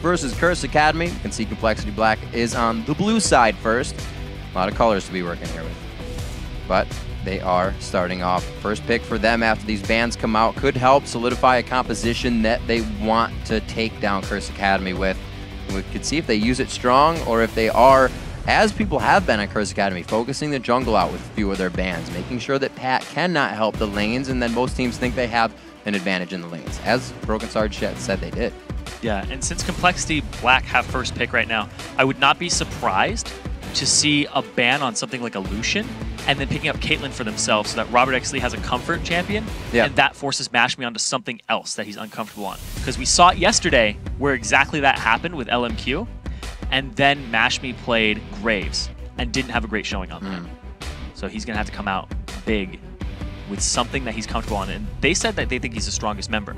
versus Curse Academy. You can see compLexity.Black is on the blue side first. A lot of colors to be working here with. But they are starting off. First pick for them after these bans come out could help solidify a composition that they want to take down Curse Academy with. We could see if they use it strong or if they are, as people have been at Curse Academy, focusing the jungle out with a few of their bans, making sure that Pat cannot help the lanes, and then most teams think they have an advantage in the lanes, as Broken Sword said they did. Yeah, and since compLexity.Black have first pick right now, I would not be surprised to see a ban on something like a Lucian and then picking up Caitlyn for themselves so that Robert Exley has a comfort champion, and that forces MashMe onto something else that he's uncomfortable on. Because we saw it yesterday where exactly that happened with LMQ, and then MashMe played Graves and didn't have a great showing on that. So he's going to have to come out big with something that he's comfortable on. And they said that they think he's the strongest member.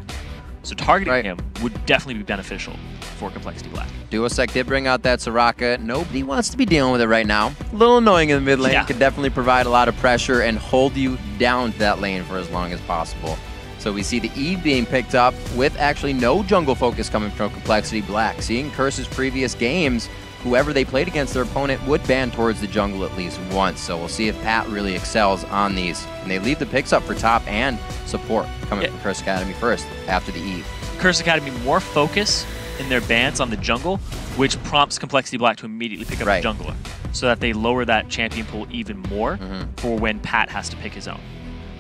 So targeting him would definitely be beneficial for compLexity.Black. Duosec did bring out that Soraka. Nobody wants to be dealing with it right now. A little annoying in the mid lane. Could definitely provide a lot of pressure and hold you down to that lane for as long as possible. So we see the Eve being picked up with actually no jungle focus coming from compLexity.Black. Seeing Curse's previous games, whoever they played against their opponent would ban towards the jungle at least once. So we'll see if Pat really excels on these. And they leave the picks up for top and support coming from Curse Academy first after the Eve. Curse Academy more focus in their bans on the jungle, which prompts compLexity.Black to immediately pick up the jungler so that they lower that champion pool even more for when Pat has to pick his own.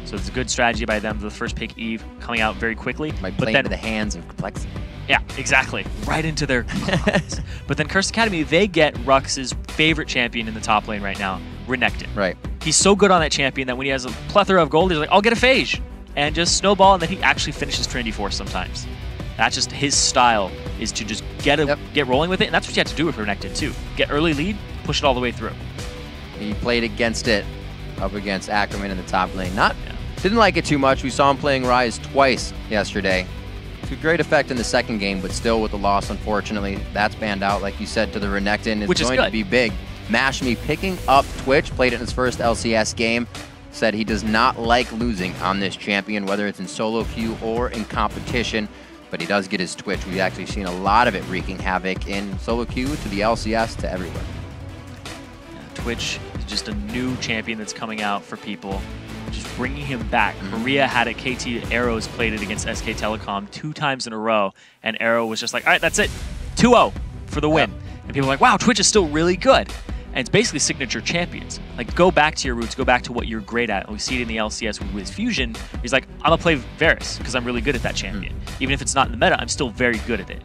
So it's a good strategy by them. The first pick, Eve, coming out very quickly. Might play into the hands of compLexity. Yeah, exactly. Right into their claws. But then Curse Academy, they get Rux's favorite champion in the top lane right now, Renekton. Right. He's so good on that champion that when he has a plethora of gold, he's like, I'll get a phage. And just snowball, and then he actually finishes Trinity Force sometimes. That's just his style, is to just get rolling with it. And that's what you have to do with Renekton, too. Get early lead, push it all the way through. He played against it up against Ackerman in the top lane. Didn't like it too much. We saw him playing Ryze twice yesterday. To great effect in the second game, but still with the loss, unfortunately. That's banned out, like you said, to the Renekton. It's going to be big. MashMe picking up Twitch, played it in his first LCS game. Said he does not like losing on this champion, whether it's in solo queue or in competition. But he does get his Twitch. We've actually seen a lot of it wreaking havoc in solo queue to the LCS to everywhere. Twitch is just a new champion that's coming out for people. Just bringing him back. Korea had it, KT Arrows played it against SK Telecom 2 times in a row, and Arrow was just like, all right, that's it, 2-0 for the win. And people are like, wow, Twitch is still really good. And it's basically signature champions. Like, go back to your roots, go back to what you're great at. And we see it in the LCS with Fusion. He's like, I'm gonna play Varus because I'm really good at that champion. Even if it's not in the meta, I'm still very good at it.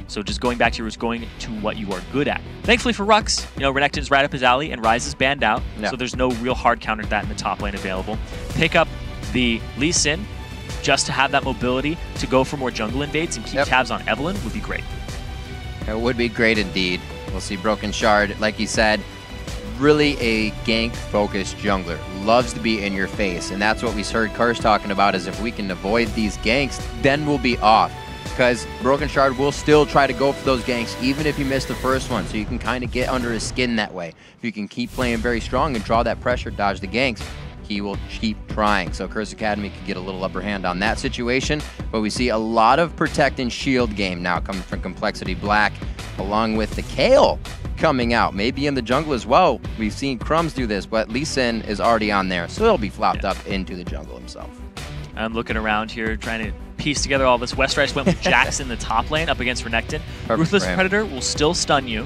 So just going back to your roots, going to what you are good at. Thankfully for Rux, you know, Renekton's right up his alley and Ryze is banned out, so there's no real hard counter to that in the top lane available. Pick up the Lee Sin just to have that mobility to go for more jungle invades and keep tabs on Evelyn would be great. It would be great indeed. We'll see Broken Shard, like you said, really a gank-focused jungler. Loves to be in your face, and that's what we heard Curse talking about, is if we can avoid these ganks, then we'll be off. Because Broken Shard will still try to go for those ganks, even if you miss the first one, so you can kind of get under his skin that way. If you can keep playing very strong and draw that pressure, dodge the ganks, he will keep trying. So Curse Academy could get a little upper hand on that situation, but we see a lot of protect and shield game now coming from compLexity.Black, along with the Kale coming out, maybe in the jungle as well. We've seen Crumbs do this, but Lee Sin is already on there, so he'll be flopped up into the jungle himself. I'm looking around here, trying to piece together all this. Westrice went with Jax in the top lane up against Renekton. Ruthless Predator will still stun you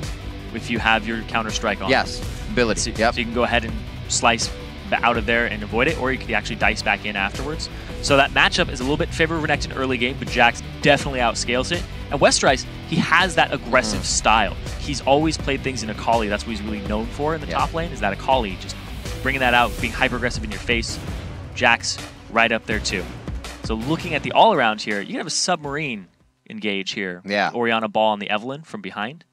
if you have your counter-strike on. Yes, ability. So you can go ahead and slice out of there and avoid it, or you could actually dice back in afterwards. So that matchup is a little bit in favor of Renekton early game, but Jax definitely outscales it. And Westrice, he has that aggressive style. He's always played things in Akali. That's what he's really known for in the top lane, is that Akali, just bringing that out, being hyper-aggressive in your face. Jax right up there too. So looking at the all-around here, you can have a submarine engage here. Yeah. Orianna ball on the Evelyn from behind.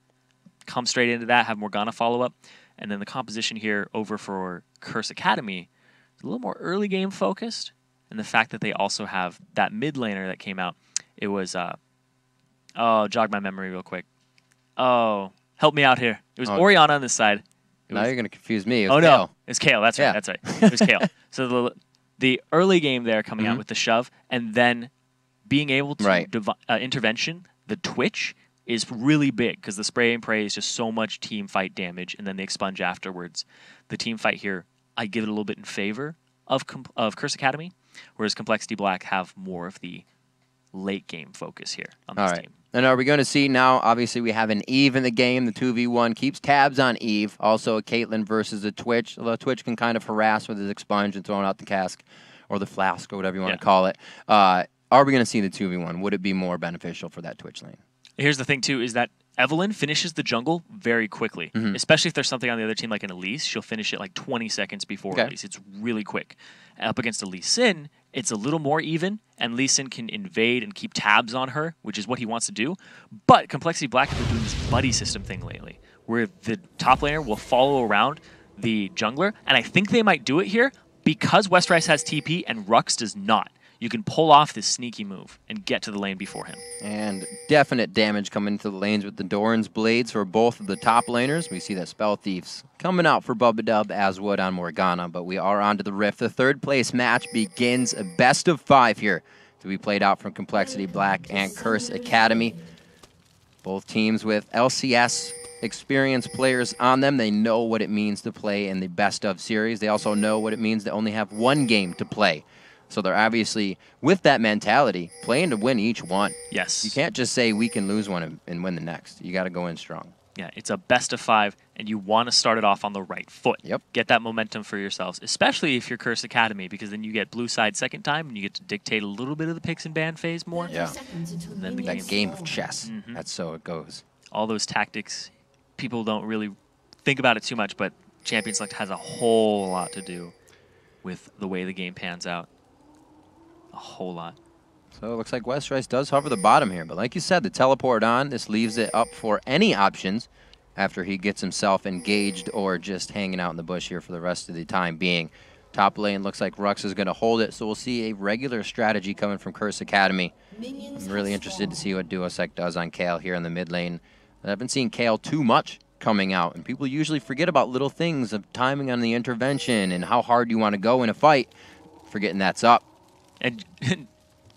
Come straight into that, have Morgana follow up. And then the composition here over for Curse Academy is a little more early game focused. And the fact that they also have that mid laner that came out. It was, oh, jog my memory real quick. Oh, help me out here. It was Orianna on this side. Now you're going to confuse me. Oh, no. It's Kale. That's right. That's right. It was Kale. So the early game there coming out with the shove, and then being able to intervention, the Twitch, is really big because the spray and pray is just so much team fight damage, and then they expunge afterwards. The team fight here, I give it a little bit in favor of Curse Academy, whereas compLexity.Black have more of the late game focus here on this team. And are we going to see now, obviously we have an Eve in the game, the 2v1, keeps tabs on Eve, also a Caitlyn versus a Twitch, although Twitch can kind of harass with his expunge and throwing out the cask, or the flask, or whatever you want to call it. Are we going to see the 2v1? Would it be more beneficial for that Twitch lane? Here's the thing, too, is that Evelynn finishes the jungle very quickly, especially if there's something on the other team like an Elise. She'll finish it like 20 seconds before Elise. It's really quick. Up against a Lee Sin, it's a little more even, and Lee Sin can invade and keep tabs on her, which is what he wants to do. But compLexity.Black have been doing this buddy system thing lately, where the top laner will follow around the jungler, and I think they might do it here because Westrice has TP and Rux does not. You can pull off this sneaky move and get to the lane before him. And definite damage coming into the lanes with the Doran's Blades for both of the top laners. We see that Spell Thieves coming out for Bubba Dub as would on Morgana, but we are on to the Rift. The third place match begins, a best of 5 here to be played out from compLexity.Black and Curse Academy. Both teams with LCS experienced players on them. They know what it means to play in the best of series. They also know what it means to only have one game to play. So they're obviously, with that mentality, playing to win each one. Yes. You can't just say we can lose one and win the next. You got to go in strong. Yeah, it's a best of 5, and you want to start it off on the right foot. Yep. Get that momentum for yourselves, especially if you're Curse Academy, because then you get blue side second time, and you get to dictate a little bit of the picks and ban phase more. Yeah. And then that game of chess. That's so it goes. All those tactics, people don't really think about it too much, but Champion Select has a whole lot to do with the way the game pans out. A whole lot. So it looks like Westrice does hover the bottom here, but like you said, the teleport on, this leaves it up for any options after he gets himself engaged or just hanging out in the bush here for the rest of the time being. Top lane looks like Rux is going to hold it, so we'll see a regular strategy coming from Curse Academy. I'm really interested to see what Duosec does on Kayle here in the mid lane. I haven't seen Kayle too much coming out, and people usually forget about little things of timing on the intervention and how hard you want to go in a fight, forgetting that's up. And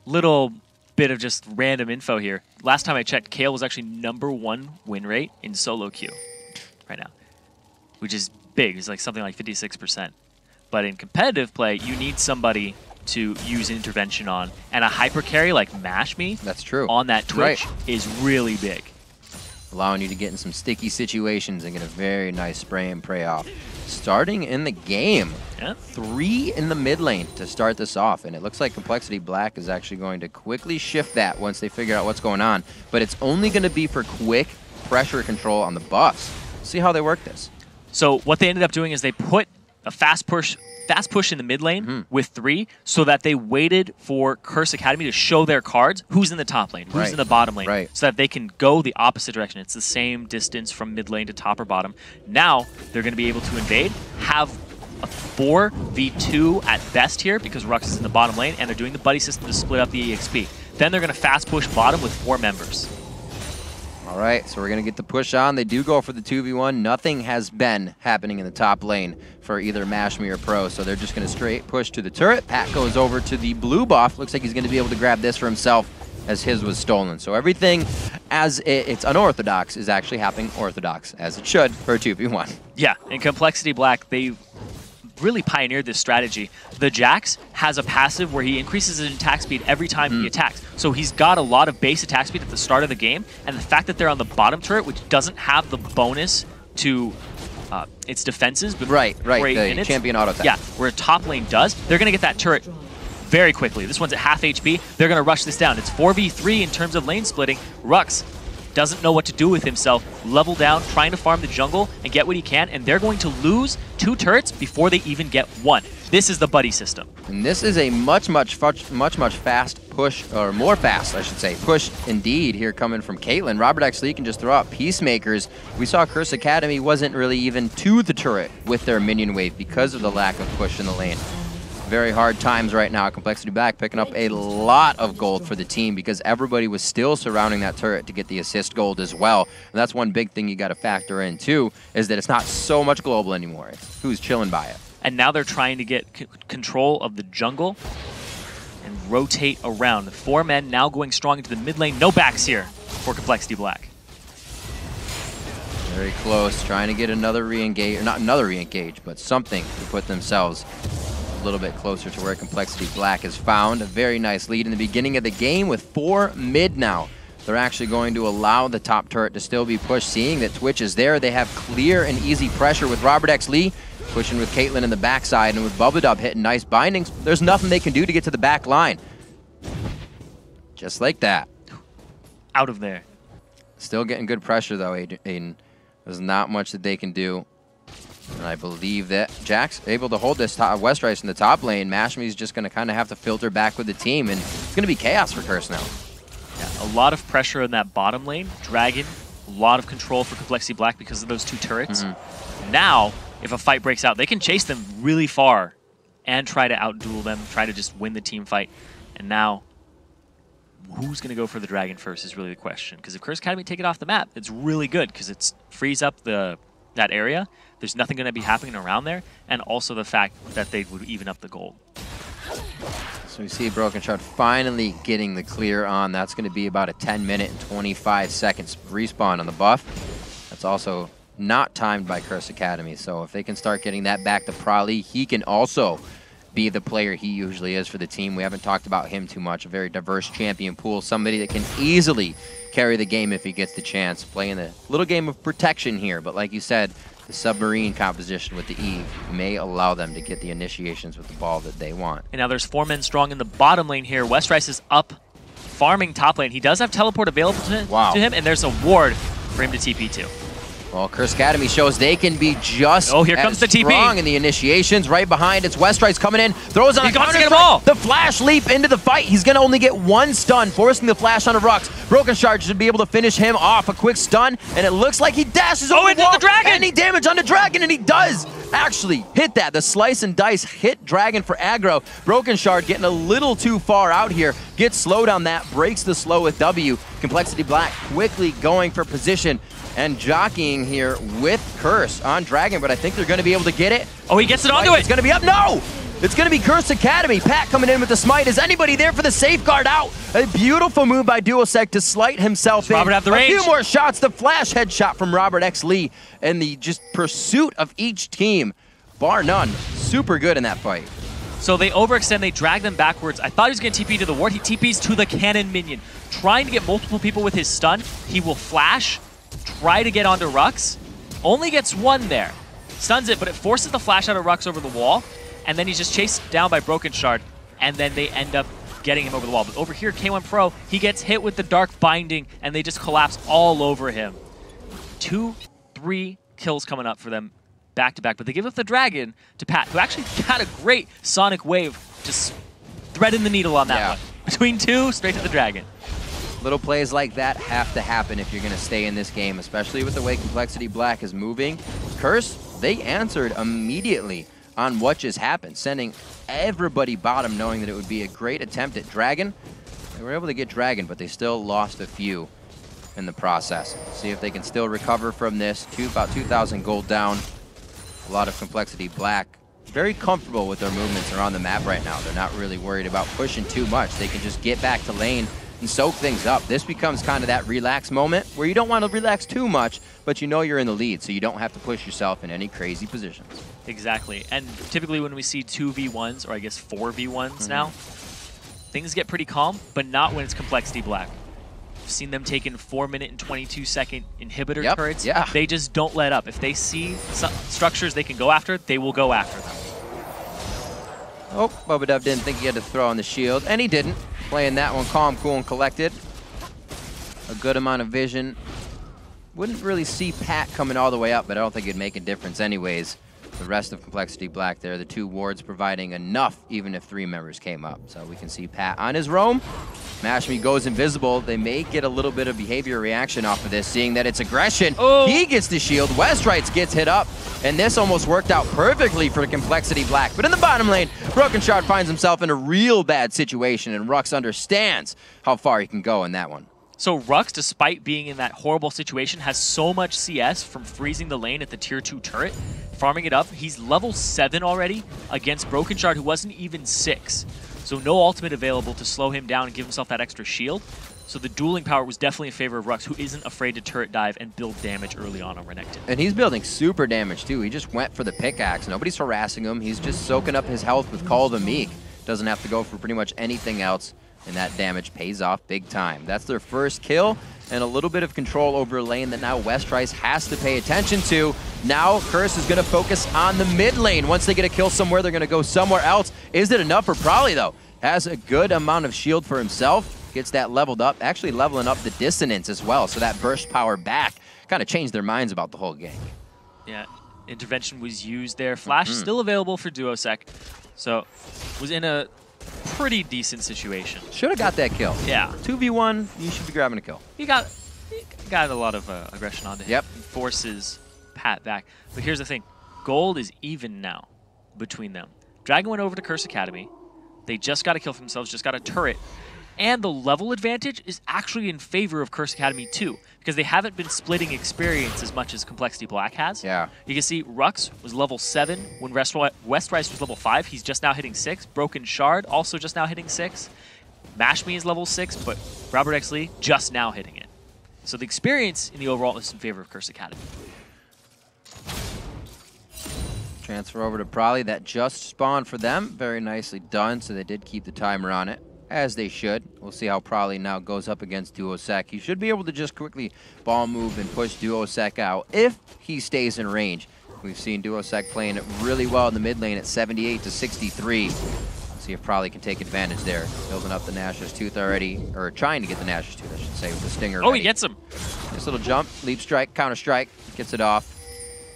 little bit of just random info here. Last time I checked, Kayle was actually #1 win rate in solo queue right now, which is big. It's like something like 56%. But in competitive play, you need somebody to use intervention on, and a hyper carry like Mash Me that's true on that Twitch is really big. Allowing you to get in some sticky situations and get a very nice spray and pray off. Starting in the game, 3 in the mid lane to start this off, and it looks like compLexity.Black is actually going to quickly shift that once they figure out what's going on, but it's only going to be for quick pressure control on the buffs. See how they work this. So what they ended up doing is they put a fast push in the mid lane with 3 so that they waited for Curse Academy to show their cards, who's in the top lane, who's in the bottom lane, so that they can go the opposite direction. It's the same distance from mid lane to top or bottom. Now they're going to be able to invade, have a 4v2 at best here because Rux is in the bottom lane, and they're doing the buddy system to split up the EXP. Then they're going to fast push bottom with 4 members. All right, so we're going to get the push on. They do go for the 2v1. Nothing has been happening in the top lane for either Mash Me or Pro, so they're just going to straight push to the turret. Pat goes over to the blue buff. Looks like he's going to be able to grab this for himself as his was stolen. So everything as it's unorthodox is actually happening orthodox, as it should for a 2v1. Yeah, in compLexity.Black, they really pioneered this strategy. The Jax has a passive where he increases his attack speed every time he attacks. So he's got a lot of base attack speed at the start of the game, and the fact that they're on the bottom turret, which doesn't have the bonus to its defenses before 8 minutes. Champion auto attack. Yeah, where top lane does, they're going to get that turret very quickly. This one's at half HP. They're going to rush this down. It's 4v3 in terms of lane splitting. Rux doesn't know what to do with himself, level down, trying to farm the jungle and get what he can, and they're going to lose 2 turrets before they even get 1. This is the buddy system. And this is a much fast push, or more fast, I should say, push indeed here coming from Caitlyn. Robert actually can just throw out Peacemakers. We saw Curse Academy wasn't really even to the turret with their minion wave because of the lack of push in the lane. Very hard times right now. compLexity.Black picking up a lot of gold for the team because everybody was still surrounding that turret to get the assist gold as well. And that's one big thing you got to factor in too, is that it's not so much global anymore. It's who's chilling by it. And now they're trying to get control of the jungle and rotate around. 4 men now going strong into the mid lane. No backs here for compLexity.Black. Very close, trying to get another re-engage, or not another re-engage, but something to put themselves a little bit closer to where compLexity.Black has found. A very nice lead in the beginning of the game with 4 mid now. They're actually going to allow the top turret to still be pushed, seeing that Twitch is there. They have clear and easy pressure with Robert X. Lee pushing with Caitlyn in the backside, and with Bubba hitting nice bindings, there's nothing they can do to get to the back line. Just like that. Out of there. Still getting good pressure though, Aiden. There's not much that they can do. And I believe that Jack's able to hold this Westrice in the top lane. Mashmi's just going to kind of have to filter back with the team, and it's going to be chaos for Curse now. Yeah, a lot of pressure in that bottom lane. Dragon, a lot of control for compLexity.Black because of those 2 turrets. Now, if a fight breaks out, they can chase them really far and try to outduel them, try to just win the team fight. And now, who's going to go for the Dragon first is really the question. Because if Curse Academy take it off the map, it's really good because it frees up that area. There's nothing going to be happening around there. And also the fact that they would even up the gold. So we see Broken Shard finally getting the clear on. That's going to be about a 10-minute and 25 seconds respawn on the buff. That's also not timed by Curse Academy. So if they can start getting that back to Prolly, he can also be the player he usually is for the team. We haven't talked about him too much. A very diverse champion pool. Somebody that can easily carry the game if he gets the chance. Playing a little game of protection here. But like you said, the submarine composition with the Eve may allow them to get the initiations with the ball that they want. And now there's 4 men strong in the bottom lane here. Westrice is up, farming top lane. He does have teleport available to him, and there's a ward for him to TP to. Well, Curse Academy shows they can be just here comes the TP. Strong in the initiations. Right behind, it's Westrice coming in, throws on a counter strike. Ball. The flash leap into the fight. He's going to only get 1 stun, forcing the flash onto Rux. Broken Shard should be able to finish him off. A quick stun, and it looks like he dashes over the wall. The Dragon! Any damage on the Dragon, and he does actually hit that. The slice and dice hit Dragon for aggro. Broken Shard getting a little too far out here. Gets slowed on that, breaks the slow with W. compLexity.Black quickly going for position and jockeying here with Curse on Dragon, but I think they're going to be able to get it. Oh, he gets it onto it. It's going to be up. No! It's going to be Curse Academy. Pat coming in with the smite. Is anybody there for the safeguard out? A beautiful move by Duosec to slight himself in. Robert have the range. A few more shots. The flash headshot from Robert X. Lee, and the just pursuit of each team, bar none. Super good in that fight. So they overextend, they drag them backwards. I thought he was going to TP to the ward. He TPs to the cannon minion. Trying to get multiple people with his stun. He will flash, try to get onto Rux. Only gets 1 there. Stuns it, but it forces the flash out of Rux over the wall. And then he's just chased down by Broken Shard. And then they end up getting him over the wall. But over here, K1 Pro, he gets hit with the Dark Binding, and they just collapse all over him. 2, 3 kills coming up for them back to back. But they give up the Dragon to Pat, who actually had a great Sonic Wave, just threading the needle on that one. Between 2, straight to the Dragon. Little plays like that have to happen if you're going to stay in this game, especially with the way compLexity.Black is moving. Curse, they answered immediately on what just happened, sending everybody bottom, knowing that it would be a great attempt at Dragon. They were able to get Dragon, but they still lost a few in the process. See if they can still recover from this. About 2,000 gold down. A lot of compLexity.Black very comfortable with their movements around the map right now. They're not really worried about pushing too much. They can just get back to lane and soak things up. This becomes kind of that relax moment where you don't want to relax too much, but you know you're in the lead, so you don't have to push yourself in any crazy positions. Exactly. And typically when we see 2v1s, or I guess 4v1s now, things get pretty calm, but not when it's compLexity.Black. I've seen them taking 4-minute and 22-second inhibitor turrets. They just don't let up. If they see structures they can go after, they will go after them. Oh, Bubba didn't think he had to throw on the shield, and he didn't. Playing that one calm, cool, and collected. A good amount of vision. Wouldn't really see Pat coming all the way up, but I don't think it'd make a difference anyways. The rest of compLexity.Black there, the 2 wards providing enough even if 3 members came up. So we can see Pat on his roam. Mashmi goes invisible. They may get a little bit of behavior reaction off of this, seeing that it's aggression. He gets the shield. Westrice gets hit up, and this almost worked out perfectly for compLexity.Black. But in the bottom lane, Broken Shard finds himself in a real bad situation, and Rux understands how far he can go in that one. So Rux, despite being in that horrible situation, has so much CS from freezing the lane at the tier 2 turret, farming it up. He's level 7 already against Broken Shard, who wasn't even 6. So no ultimate available to slow him down and give himself that extra shield. So the dueling power was definitely in favor of Rux, who isn't afraid to turret dive and build damage early on Renekton. And he's building super damage too. He just went for the pickaxe. Nobody's harassing him. He's just soaking up his health with Call of the Meek. Doesn't have to go for pretty much anything else, and that damage pays off big time. That's their first kill, and a little bit of control over a lane that now Westrice has to pay attention to. Now Curse is going to focus on the mid lane. Once they get a kill somewhere, they're going to go somewhere else. Is it enough for Probably, though? Has a good amount of shield for himself. Gets that leveled up, actually leveling up the dissonance as well. So that burst power back kind of changed their minds about the whole game. Yeah, intervention was used there. Flash still available for Duosec. So was in a pretty decent situation. Should have got that kill. Yeah. 2v1, you should be grabbing a kill. He got a lot of aggression onto him. Yep. And forces Pat back. But here's the thing. Gold is even now between them. Dragon went over to Curse Academy. They just got a kill for themselves, just got a turret. And the level advantage is actually in favor of Curse Academy too, because they haven't been splitting experience as much as compLexity.Black has. Yeah. You can see Rux was level 7 when Westrice was level 5. He's just now hitting 6. Broken Shard also just now hitting 6. Mashme is level 6, but Robert X. Lee just now hitting it. So the experience in the overall is in favor of Curse Academy. Transfer over to Probably. That just spawned for them. Very nicely done, so they did keep the timer on it, as they should. We'll see how Probably now goes up against Duosec. He should be able to just quickly ball move and push Duosec out if he stays in range. We've seen Duosec playing it really well in the mid lane at 78 to 63. Let's see if Probably can take advantage there. Building up the Nash's Tooth already, or trying to get the Nash's Tooth, I should say, with the Stinger Oh, ready. he gets him. This little jump, leap strike, counter strike, gets it off.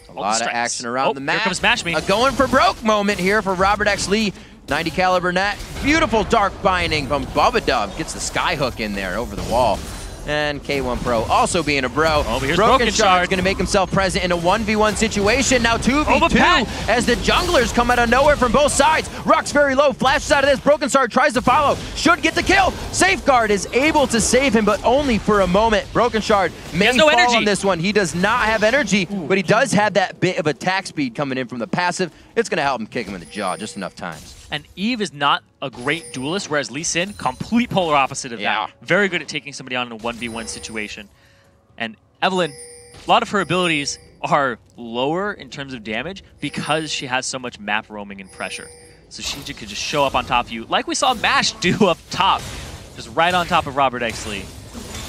A lot of action around the map. Here comes Mashme. A going for broke moment here for Robert X. Lee. 90 caliber net. Beautiful dark binding from Bubba Dub. Gets the skyhook in there over the wall. And K1 Pro also being a bro. Oh, but here's Broken Shard's going to make himself present in a 1v1 situation. Now 2v2 as the junglers come out of nowhere from both sides. Rux very low, flashes out of this. Broken Shard tries to follow. Should get the kill. Safeguard is able to save him, but only for a moment. Broken Shard may fall on this one. He does not have energy, but he does have that bit of attack speed coming in from the passive. It's going to help him kick him in the jaw just enough times. And Eve is not a great duelist, whereas Lee Sin, complete polar opposite of that. Very good at taking somebody on in a 1v1 situation. And Evelyn, a lot of her abilities are lower in terms of damage because she has so much map roaming and pressure. So she could just show up on top of you, like we saw Mash do up top, just right on top of Robert X. Lee.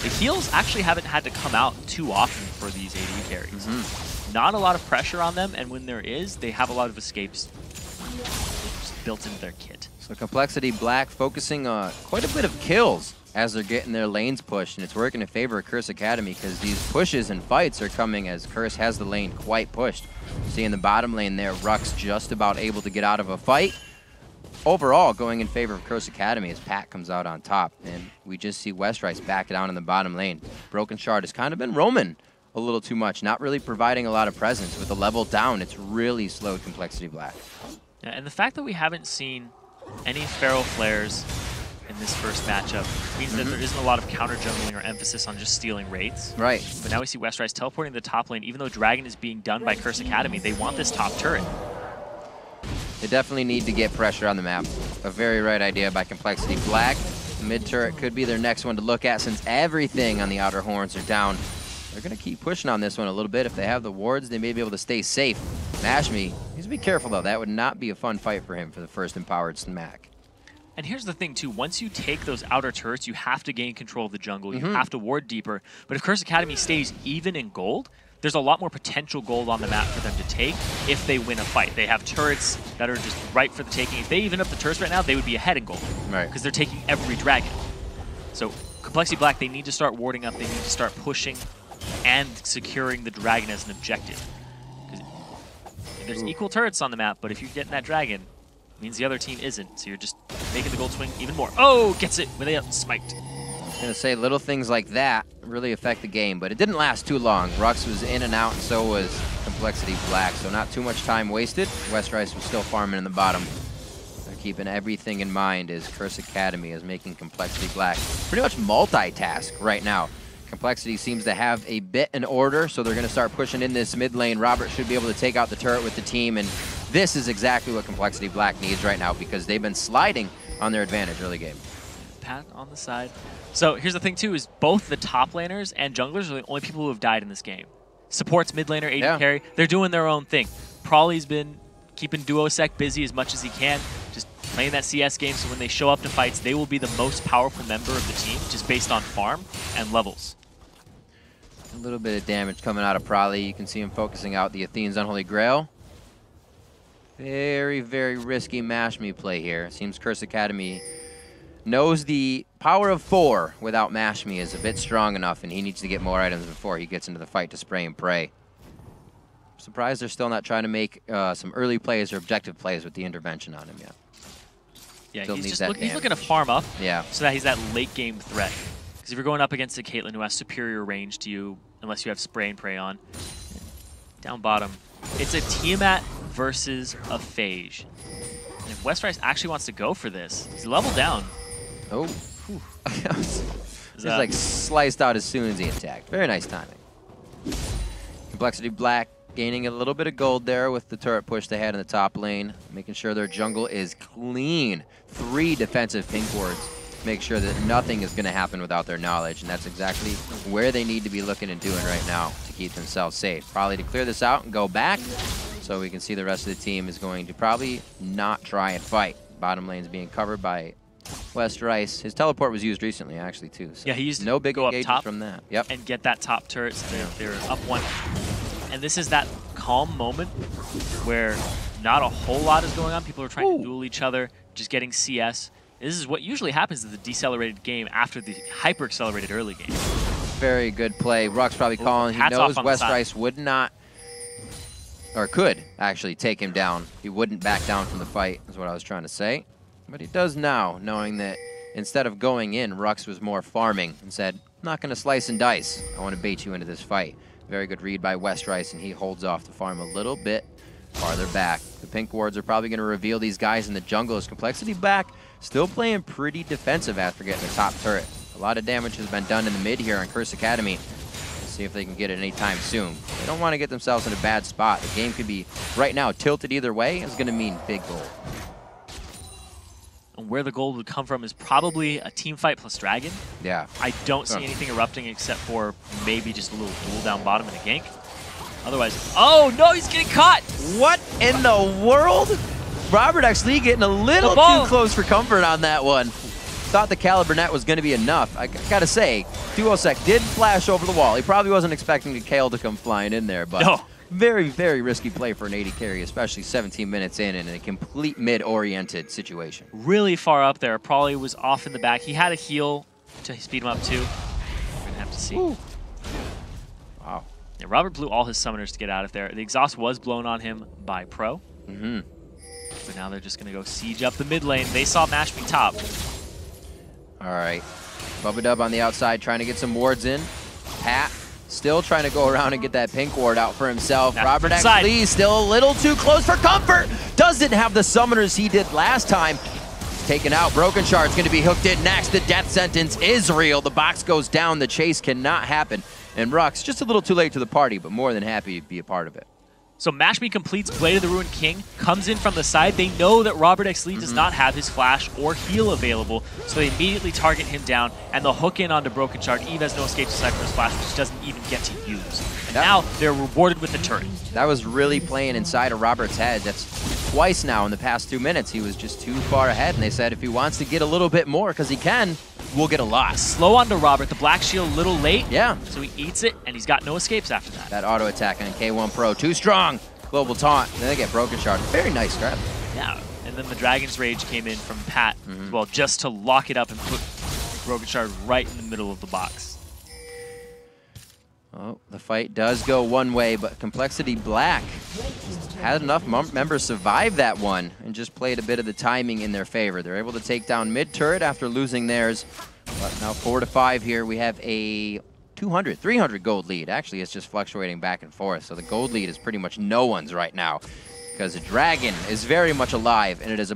The heals actually haven't had to come out too often for these AD carries. Not a lot of pressure on them, and when there is, they have a lot of escapes built into their kit. So compLexity.Black focusing on quite a bit of kills as they're getting their lanes pushed, and it's working in favor of Curse Academy because these pushes and fights are coming as Curse has the lane quite pushed. See in the bottom lane there, Rux just about able to get out of a fight. Overall, going in favor of Curse Academy as Pat comes out on top, and we just see Westrice back down in the bottom lane. Broken Shard has kind of been roaming a little too much, not really providing a lot of presence. With the level down, it's really slowed compLexity.Black. Yeah, and the fact that we haven't seen any Feral Flares in this first matchup means that there isn't a lot of counter jungling or emphasis on just stealing wraiths. Right. But now we see Westrice teleporting to the top lane. Even though Dragon is being done by Curse Academy, they want this top turret. They definitely need to get pressure on the map. A very right idea by compLexity.Black. The mid turret could be their next one to look at since everything on the outer horns are down. They're going to keep pushing on this one a little bit. If they have the wards, they may be able to stay safe. Mashme, he's to be careful though. That would not be a fun fight for him for the first empowered smack. And here's the thing too, once you take those outer turrets, you have to gain control of the jungle. You have to ward deeper. But if Curse Academy stays even in gold, there's a lot more potential gold on the map for them to take if they win a fight. They have turrets that are just right for the taking. If they even up the turrets right now, they would be ahead in gold. Right. Because they're taking every dragon. So compLexity.Black, they need to start warding up. They need to start pushing and securing the dragon as an objective. Because there's equal turrets on the map, but if you're getting that dragon, it means the other team isn't. So you're just making the gold swing even more. Oh, gets it when they smiked. I was going to say, little things like that really affect the game, but it didn't last too long. Rux was in and out, and so was compLexity.Black, so not too much time wasted. Westrice was still farming in the bottom. They're keeping everything in mind as Curse Academy is making compLexity.Black pretty much multitask right now. compLexity seems to have a bit in order, so they're going to start pushing in this mid lane. Robert should be able to take out the turret with the team, and this is exactly what compLexity.Black needs right now because they've been sliding on their advantage early game. Pat on the side. So here's the thing too, is both the top laners and junglers are the only people who have died in this game. Supports, mid laner, AD carry, they're doing their own thing. Prolly's been keeping Duosec busy as much as he can, just playing that CS game, so when they show up to fights, they will be the most powerful member of the team, just based on farm and levels. A little bit of damage coming out of Prolly. You can see him focusing out the Athene's Unholy Grail. Very, very risky mash me play here. It seems Curse Academy knows the power of 4 without mash me is a bit strong enough, and he needs to get more items before he gets into the fight to spray and pray. I'm surprised they're still not trying to make some early plays or objective plays with the intervention on him yet. Yeah, Still he's needs just he's looking to farm up so that he's that late game threat. Because if you're going up against a Caitlyn who has superior range to you, unless you have spray and pray on, down bottom, it's a Tiamat versus a Phage. And if Westrice actually wants to go for this, he's level down. Oh, he's like sliced out as soon as he attacked. Very nice timing. compLexity.Black gaining a little bit of gold there with the turret push they had in the top lane, making sure their jungle is clean. 3 defensive pink wards. Make sure that nothing is going to happen without their knowledge, and that's exactly where they need to be looking and doing right now to keep themselves safe. Probably to clear this out and go back, so we can see the rest of the team is going to probably not try and fight. Bottom lane is being covered by Westrice. His teleport was used recently, actually, too. So yeah, he used no big go up top from that. Yep. And get that top turret, so they're up 1. And this is that calm moment where not a whole lot is going on. People are trying to duel each other, just getting CS. This is what usually happens in the decelerated game after the hyper-accelerated early game. Very good play. Ruck's probably calling. He knows Westrice would not, or could actually take him down. He wouldn't back down from the fight, is what I was trying to say. But he does now, knowing that instead of going in, Rux was more farming and said, I'm not going to slice and dice. I want to bait you into this fight. Very good read by Westrice, and he holds off the farm a little bit farther back. The pink wards are probably going to reveal these guys in the jungle. As compLexity.Black still playing pretty defensive after getting the top turret. A lot of damage has been done in the mid here on Curse Academy. Let's see if they can get it anytime soon. They don't want to get themselves in a bad spot. The game could be, right now, tilted either way. It's going to mean big gold. And where the gold would come from is probably a team fight plus dragon. Yeah. I don't see anything erupting except for maybe just a little duel down bottom and a gank. Otherwise, oh no, he's getting caught! What in the world? Robert actually getting a little too close for comfort on that one. Thought the Caliber net was going to be enough. I gotta say, Duosec did flash over the wall. He probably wasn't expecting the Kale to come flying in there, but very, very risky play for an AD carry, especially 17 minutes in a complete mid-oriented situation. Really far up there. Probably was off in the back. He had a heal to speed him up too. We're gonna have to see. Ooh. Wow. Yeah, Robert blew all his summoners to get out of there. The exhaust was blown on him by Pro. But now they're just going to go siege up the mid lane. They saw Mash me top. All right. Bubba Dub on the outside trying to get some wards in. Pat still trying to go around and get that pink ward out for himself. Now, Robert X. Lee still a little too close for comfort. Doesn't have the summoners he did last time. Taken out. Broken Shard's going to be hooked in next. The death sentence is real. The box goes down. The chase cannot happen. And Rux, just a little too late to the party, but more than happy to be a part of it. So Mash Me completes Blade of the Ruined King, comes in from the side. They know that Robert X. Lee does not have his flash or heal available, so they immediately target him down, and they'll hook in onto Broken Shard. Eve has no escape to Cypher's flash, which doesn't even get to use. And now they're rewarded with the turret. That was really playing inside of Robert's head. That's twice now in the past 2 minutes. He was just too far ahead, and they said if he wants to get a little bit more, because he can, we'll get a lot. Slow onto Robert. The Black Shield a little late. Yeah. So he eats it, and he's got no escapes after that. That auto attack on K1 Pro, too strong. Global taunt, and then they get Broken Shard. Very nice strat. Yeah, and then the Dragon's Rage came in from Pat as well, just to lock it up and put Broken Shard right in the middle of the box. Oh, the fight does go one way, but compLexity.Black had enough members survive that one and just played a bit of the timing in their favor. They're able to take down mid turret after losing theirs. But now 4 to 5 here. We have a 200, 300 gold lead. Actually, it's just fluctuating back and forth. So the gold lead is pretty much no one's right now because the Dragon is very much alive and it is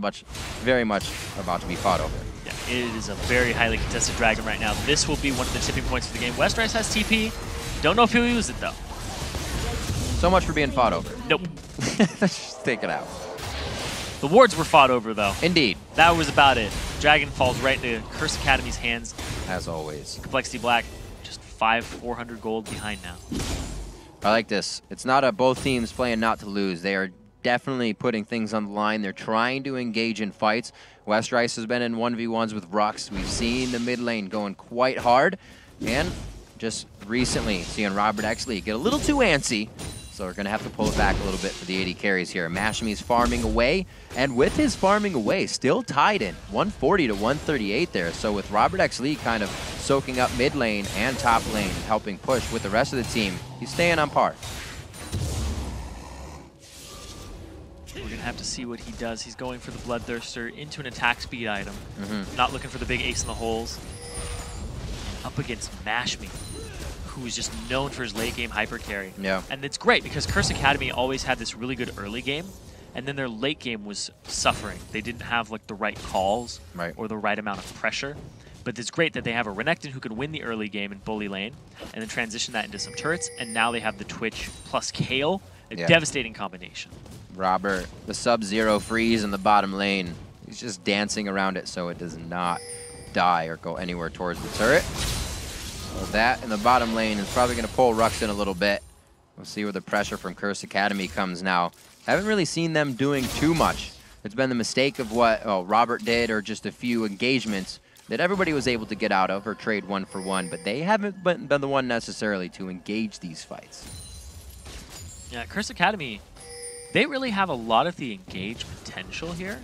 very much about to be fought over. Yeah, it is a very highly contested Dragon right now. This will be one of the tipping points for the game. Westrice has TP. Don't know if he'll use it though. So much for being fought over. Nope. Just take it out. The wards were fought over, though. Indeed. That was about it. Dragon falls right into Curse Academy's hands. As always. compLexity.Black just 400 gold behind now. I like this. It's not a both teams playing not to lose. They are definitely putting things on the line. They're trying to engage in fights. Westrice has been in 1v1s with Rux. We've seen the mid lane going quite hard. And just recently seeing Robert Exley get a little too antsy. So we're going to have to pull it back a little bit for the AD carries here. Mashmi's farming away, and with his farming away, still tied in 140 to 138 there. So with Robert Exley kind of soaking up mid lane and top lane, helping push with the rest of the team, he's staying on par. We're going to have to see what he does. He's going for the Bloodthirster into an attack speed item. Not looking for the big ace in the holes. Up against Mashmi, who is just known for his late game hyper carry. Yeah. And it's great because Curse Academy always had this really good early game, and then their late game was suffering. They didn't have like the right calls or the right amount of pressure. But it's great that they have a Renekton who can win the early game in bully lane and then transition that into some turrets, and now they have the Twitch plus Kale, a devastating combination. Robert, the Sub-Zero freeze in the bottom lane. He's just dancing around it so it does not die or go anywhere towards the turret. So that in the bottom lane is probably going to pull Rux in a little bit. We'll see where the pressure from Curse Academy comes now. Haven't really seen them doing too much. It's been the mistake of what Robert did, or just a few engagements that everybody was able to get out of or trade 1-for-1, but they haven't been the one necessarily to engage these fights. Yeah, Curse Academy, they really have a lot of the engage potential here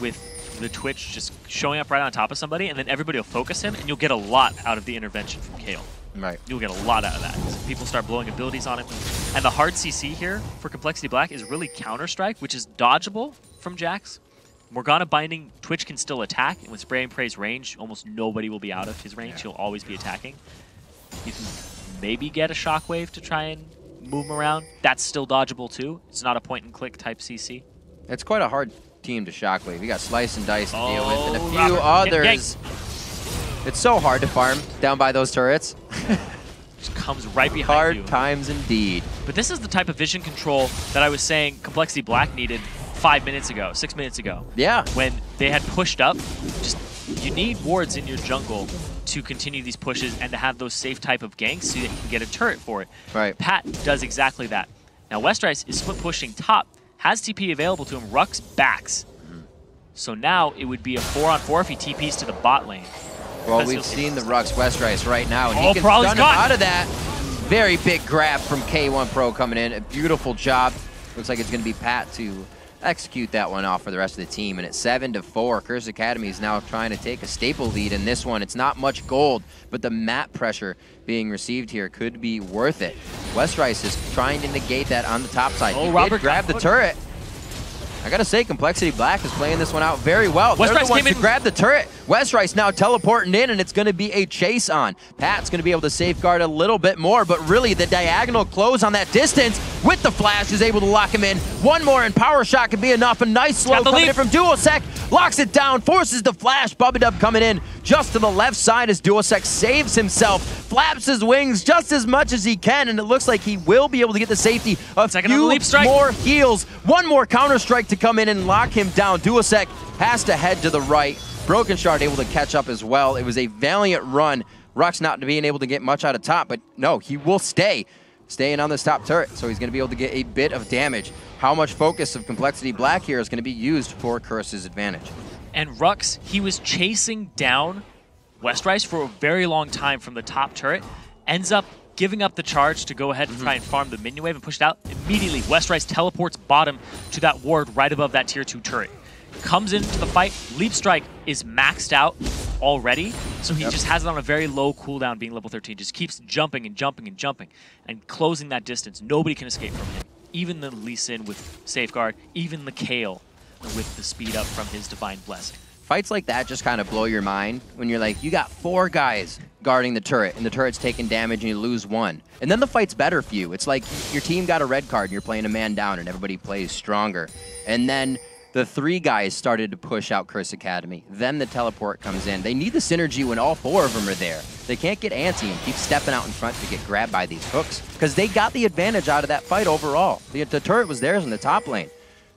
with the Twitch just showing up right on top of somebody, and then everybody will focus him, and you'll get a lot out of the intervention from Kale. Right. You'll get a lot out of that. So people start blowing abilities on him. And the hard CC here for compLexity.Black is really Counter-Strike, which is dodgeable from Jax. Morgana binding, Twitch can still attack, and with Spray and Pray's range, almost nobody will be out of his range. He'll always be attacking. You can maybe get a Shockwave to try and move him around. That's still dodgeable too. It's not a point-and-click type CC. It's quite a hard team to Shockwave. You got Slice and Dice to deal with, and a few Robert, others. It's so hard to farm down by those turrets. Just comes right behind you. Hard times indeed. But this is the type of vision control that I was saying compLexity.Black needed 5 minutes ago, 6 minutes ago. Yeah. When they had pushed up, just you need wards in your jungle to continue these pushes and to have those safe type of ganks so that you can get a turret for it. Right. Pat does exactly that. Now Westrice is split pushing top, has TP available to him, Rux backs. So now it would be a 4-on-4 if he TPs to the bot lane. Well, we've seen the Rux Westrice right now, and he can stun him out of that. Very big grab from K1 Pro coming in. A beautiful job. Looks like it's going to be Pat to execute that one off for the rest of the team. And it's 7-4. Curse Academy is now trying to take a staple lead in this one. It's not much gold, but the map pressure being received here could be worth it. Westrice is trying to negate that on the top side. Oh, he Robert did grab the turret. I gotta say, compLexity.Black is playing this one out very well. They're the ones to grab the turret. Westrice now teleporting in, and it's gonna be a chase on. Pat's gonna be able to safeguard a little bit more, but really the diagonal close on that distance with the flash is able to lock him in. One more, and Power Shot can be enough. A nice slow coming in from Duosec. Locks it down, forces the flash. Bubba coming in just to the left side as Duosec saves himself. Flaps his wings just as much as he can, and it looks like he will be able to get the safety of a few more heals. One more Counter-Strike to come in and lock him down. Duosec has to head to the right. Broken Shard able to catch up as well. It was a valiant run. Rux not being able to get much out of top, but no, he will staying on this top turret, so he's going to be able to get a bit of damage. How much focus of compLexity.Black here is going to be used for Curse's advantage. And Rux, he was chasing down Westrice for a very long time from the top turret, ends up giving up the charge to go ahead and try and farm the minion wave and push it out. Immediately, Westrice teleports bottom to that ward right above that tier 2 turret. Comes into the fight, Leap Strike is maxed out already, so he just has it on a very low cooldown being level 13, just keeps jumping and jumping and jumping and closing that distance. Nobody can escape from him. Even the Lee Sin with Safeguard, even the Kale with the speed up from his Divine Blessing. Fights like that just kind of blow your mind when you're like, you got 4 guys guarding the turret, and the turret's taking damage and you lose 1. And then the fight's better for you. It's like your team got a red card and you're playing a man down and everybody plays stronger. And then the 3 guys started to push out Curse Academy. Then the teleport comes in. They need the synergy when all 4 of them are there. They can't get antsy and keep stepping out in front to get grabbed by these hooks, because they got the advantage out of that fight overall. The turret was theirs in the top lane.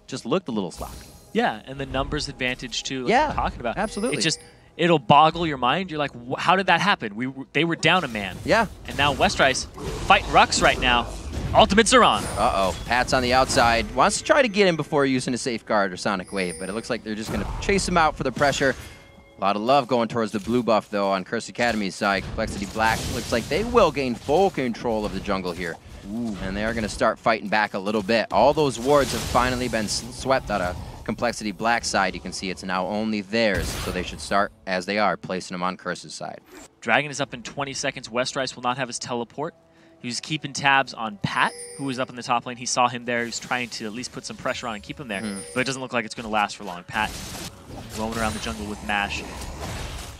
Just looked a little sloppy. Yeah, and the numbers advantage too, like Yeah, we're talking about. absolutely. It's just, it'll boggle your mind. You're like, how did that happen? They were down a man. Yeah. And now Westrice fighting Rux right now. Ultimates are on. Uh-oh. Pat's on the outside. Wants to try to get him before using a Safeguard or Sonic Wave, but it looks like they're just going to chase him out for the pressure. A lot of love going towards the blue buff, though, on Curse Academy's side. compLexity.Black looks like they will gain full control of the jungle here. Ooh. And they are going to start fighting back a little bit. All those wards have finally been swept out of compLexity.Black's side. You can see it's now only theirs, so they should start, as they are, placing them on Curse's side. Dragon is up in 20 seconds. Westrice will not have his teleport. He was keeping tabs on Pat, who was up in the top lane. He saw him there. He was trying to at least put some pressure on and keep him there. But it doesn't look like it's going to last for long. Pat roaming around the jungle with Mash.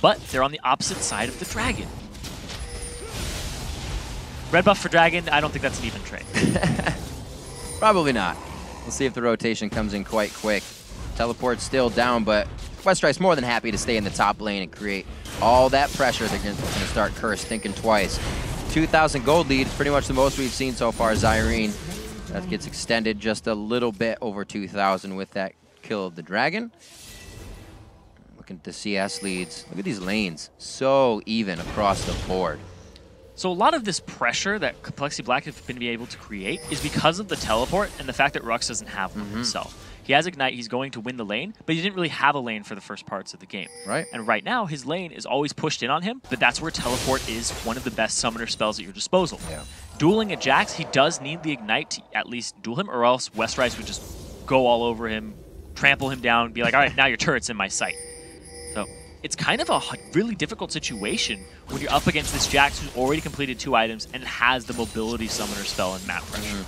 But they're on the opposite side of the Dragon. Red buff for Dragon, I don't think that's an even trade. Probably not. We'll see if the rotation comes in quite quick. Teleport's still down, but Westrice more than happy to stay in the top lane and create all that pressure. They're going to start Curse thinking twice. 2,000 gold lead is pretty much the most we've seen so far. Zyrene, that gets extended just a little bit over 2,000 with that kill of the Dragon. Looking at the CS leads. Look at these lanes. So even across the board. So a lot of this pressure that compLexity.Black have been able to create is because of the teleport and the fact that Rux doesn't have one himself. He has Ignite, he's going to win the lane, but he didn't really have a lane for the first parts of the game. Right. And right now, his lane is always pushed in on him, but that's where Teleport is one of the best summoner spells at your disposal. Yeah. Dueling a Jax, he does need the Ignite to at least duel him, or else Westrice would just go all over him, trample him down, and be like, all right, now your turret's in my sight. So it's kind of a really difficult situation when you're up against this Jax who's already completed 2 items and has the mobility summoner spell and map pressure.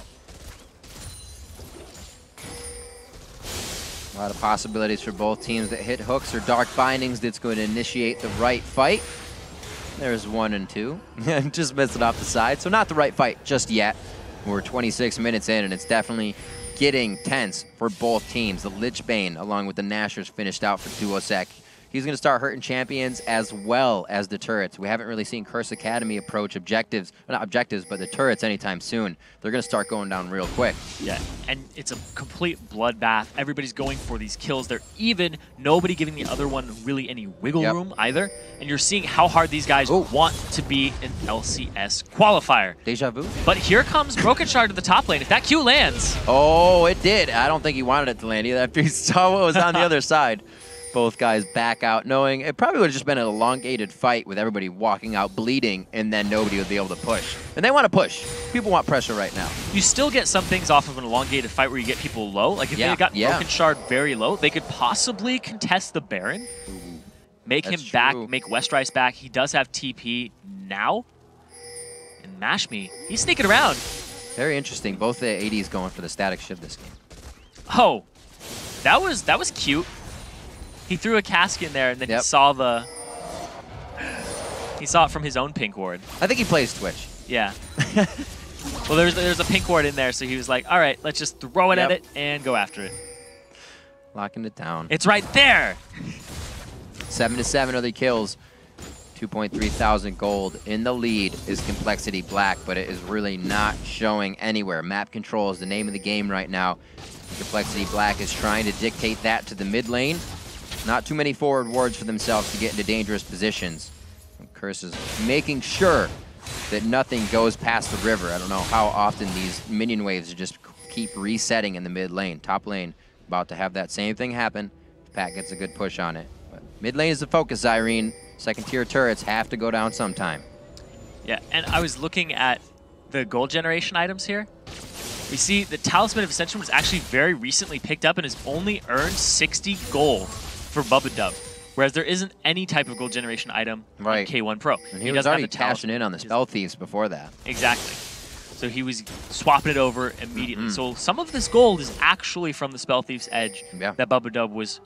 A lot of possibilities for both teams that hit hooks or dark bindings that's going to initiate the right fight. There's 1 and 2. Just missing off the side. So not the right fight just yet. We're 26 minutes in, and it's definitely getting tense for both teams. The Lich Bane, along with the Nashers, finished out for Duosec. He's going to start hurting champions as well as the turrets. We haven't really seen Curse Academy approach objectives, not objectives, but the turrets anytime soon. They're going to start going down real quick. Yeah, and it's a complete bloodbath. Everybody's going for these kills. They're even, nobody giving the other one really any wiggle room either. And you're seeing how hard these guys want to be an LCS qualifier. Deja vu. But here comes Broken Shard to the top lane. If that Q lands. Oh, it did. I don't think he wanted it to land either after he saw what was on the other side. Both guys back out, knowing it probably would have just been an elongated fight with everybody walking out bleeding, and then nobody would be able to push. And they want to push. People want pressure right now. You still get some things off of an elongated fight where you get people low. Like if they had gotten Broken Shard very low, they could possibly contest the Baron, make him back, make Westrice back. He does have TP now. And Mash Me, he's sneaking around. Very interesting. Both the ADs going for the static shiv this game. Oh, that was cute. He threw a cask in there, and then he saw it from his own pink ward. I think he plays Twitch. Yeah. Well, there's a pink ward in there, so he was like, all right, let's just throw it at it and go after it. Locking it down. It's right there. 7 to 7 are the kills. 2.3 thousand gold. In the lead is compLexity.Black, but it is really not showing anywhere. Map control is the name of the game right now. compLexity.Black is trying to dictate that to the mid lane. Not too many forward wards for themselves to get into dangerous positions. And Curse is making sure that nothing goes past the river. I don't know how often these minion waves just keep resetting in the mid lane. Top lane about to have that same thing happen. Pat gets a good push on it. But mid lane is the focus, Zyrene. Second tier turrets have to go down sometime. Yeah, and I was looking at the gold generation items here. We see the Talisman of Ascension was actually very recently picked up and has only earned 60 gold for Bubba Dub, whereas there isn't any type of gold generation item in K1 Pro. And he was already cashing in on the Spell Thieves before that. Exactly. So he was swapping it over immediately. So some of this gold is actually from the Spell Thieves Edge that Bubba Dub was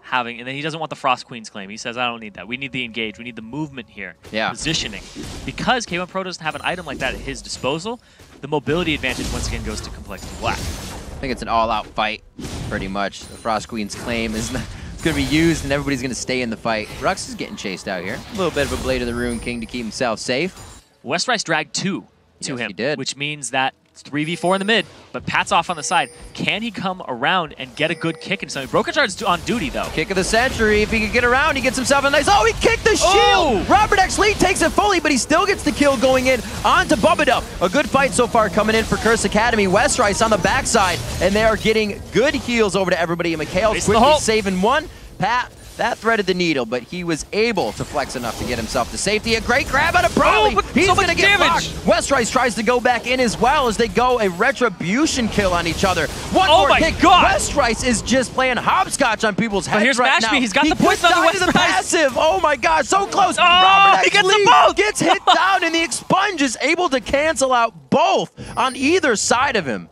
having, and then he doesn't want the Frost Queen's claim. He says, I don't need that. We need the engage. We need the movement here. Positioning. Because K1 Pro doesn't have an item like that at his disposal, the mobility advantage once again goes to compLexity.Black. I think it's an all-out fight, pretty much. The Frost Queen's claim is not going to be used, and everybody's going to stay in the fight. Rux is getting chased out here. A little bit of a Blade of the Rune King to keep himself safe. Westrice dragged 2 to him, he did. which means that It's 3v4 in the mid, but Pat's off on the side. Can he come around and get a good kick into something? Broken Shard's on duty, though. Kick of the century. If he can get around, he gets himself a nice... Oh, he kicked the shield! Oh! Robert X. Lee takes it fully, but he still gets the kill going in onto Bubba. A good fight so far coming in for Curse Academy. Westrice on the backside, and they are getting good heals over to everybody. And Mikhail's quickly saving one. Pat, that threaded the needle, but he was able to flex enough to get himself to safety. A great grab out of Brawley. Oh, He's so going to much get damage. Westrice tries to go back in as well as they go a retribution kill on each other. One more my kick. God. Westrice is just playing hopscotch on people's heads here's right Mashme. now. He's got the poison on the the passive. Oh my God, so close. Oh, Robert he X. gets Lee them both. gets hit down, and the expunge is able to cancel out both on either side of him.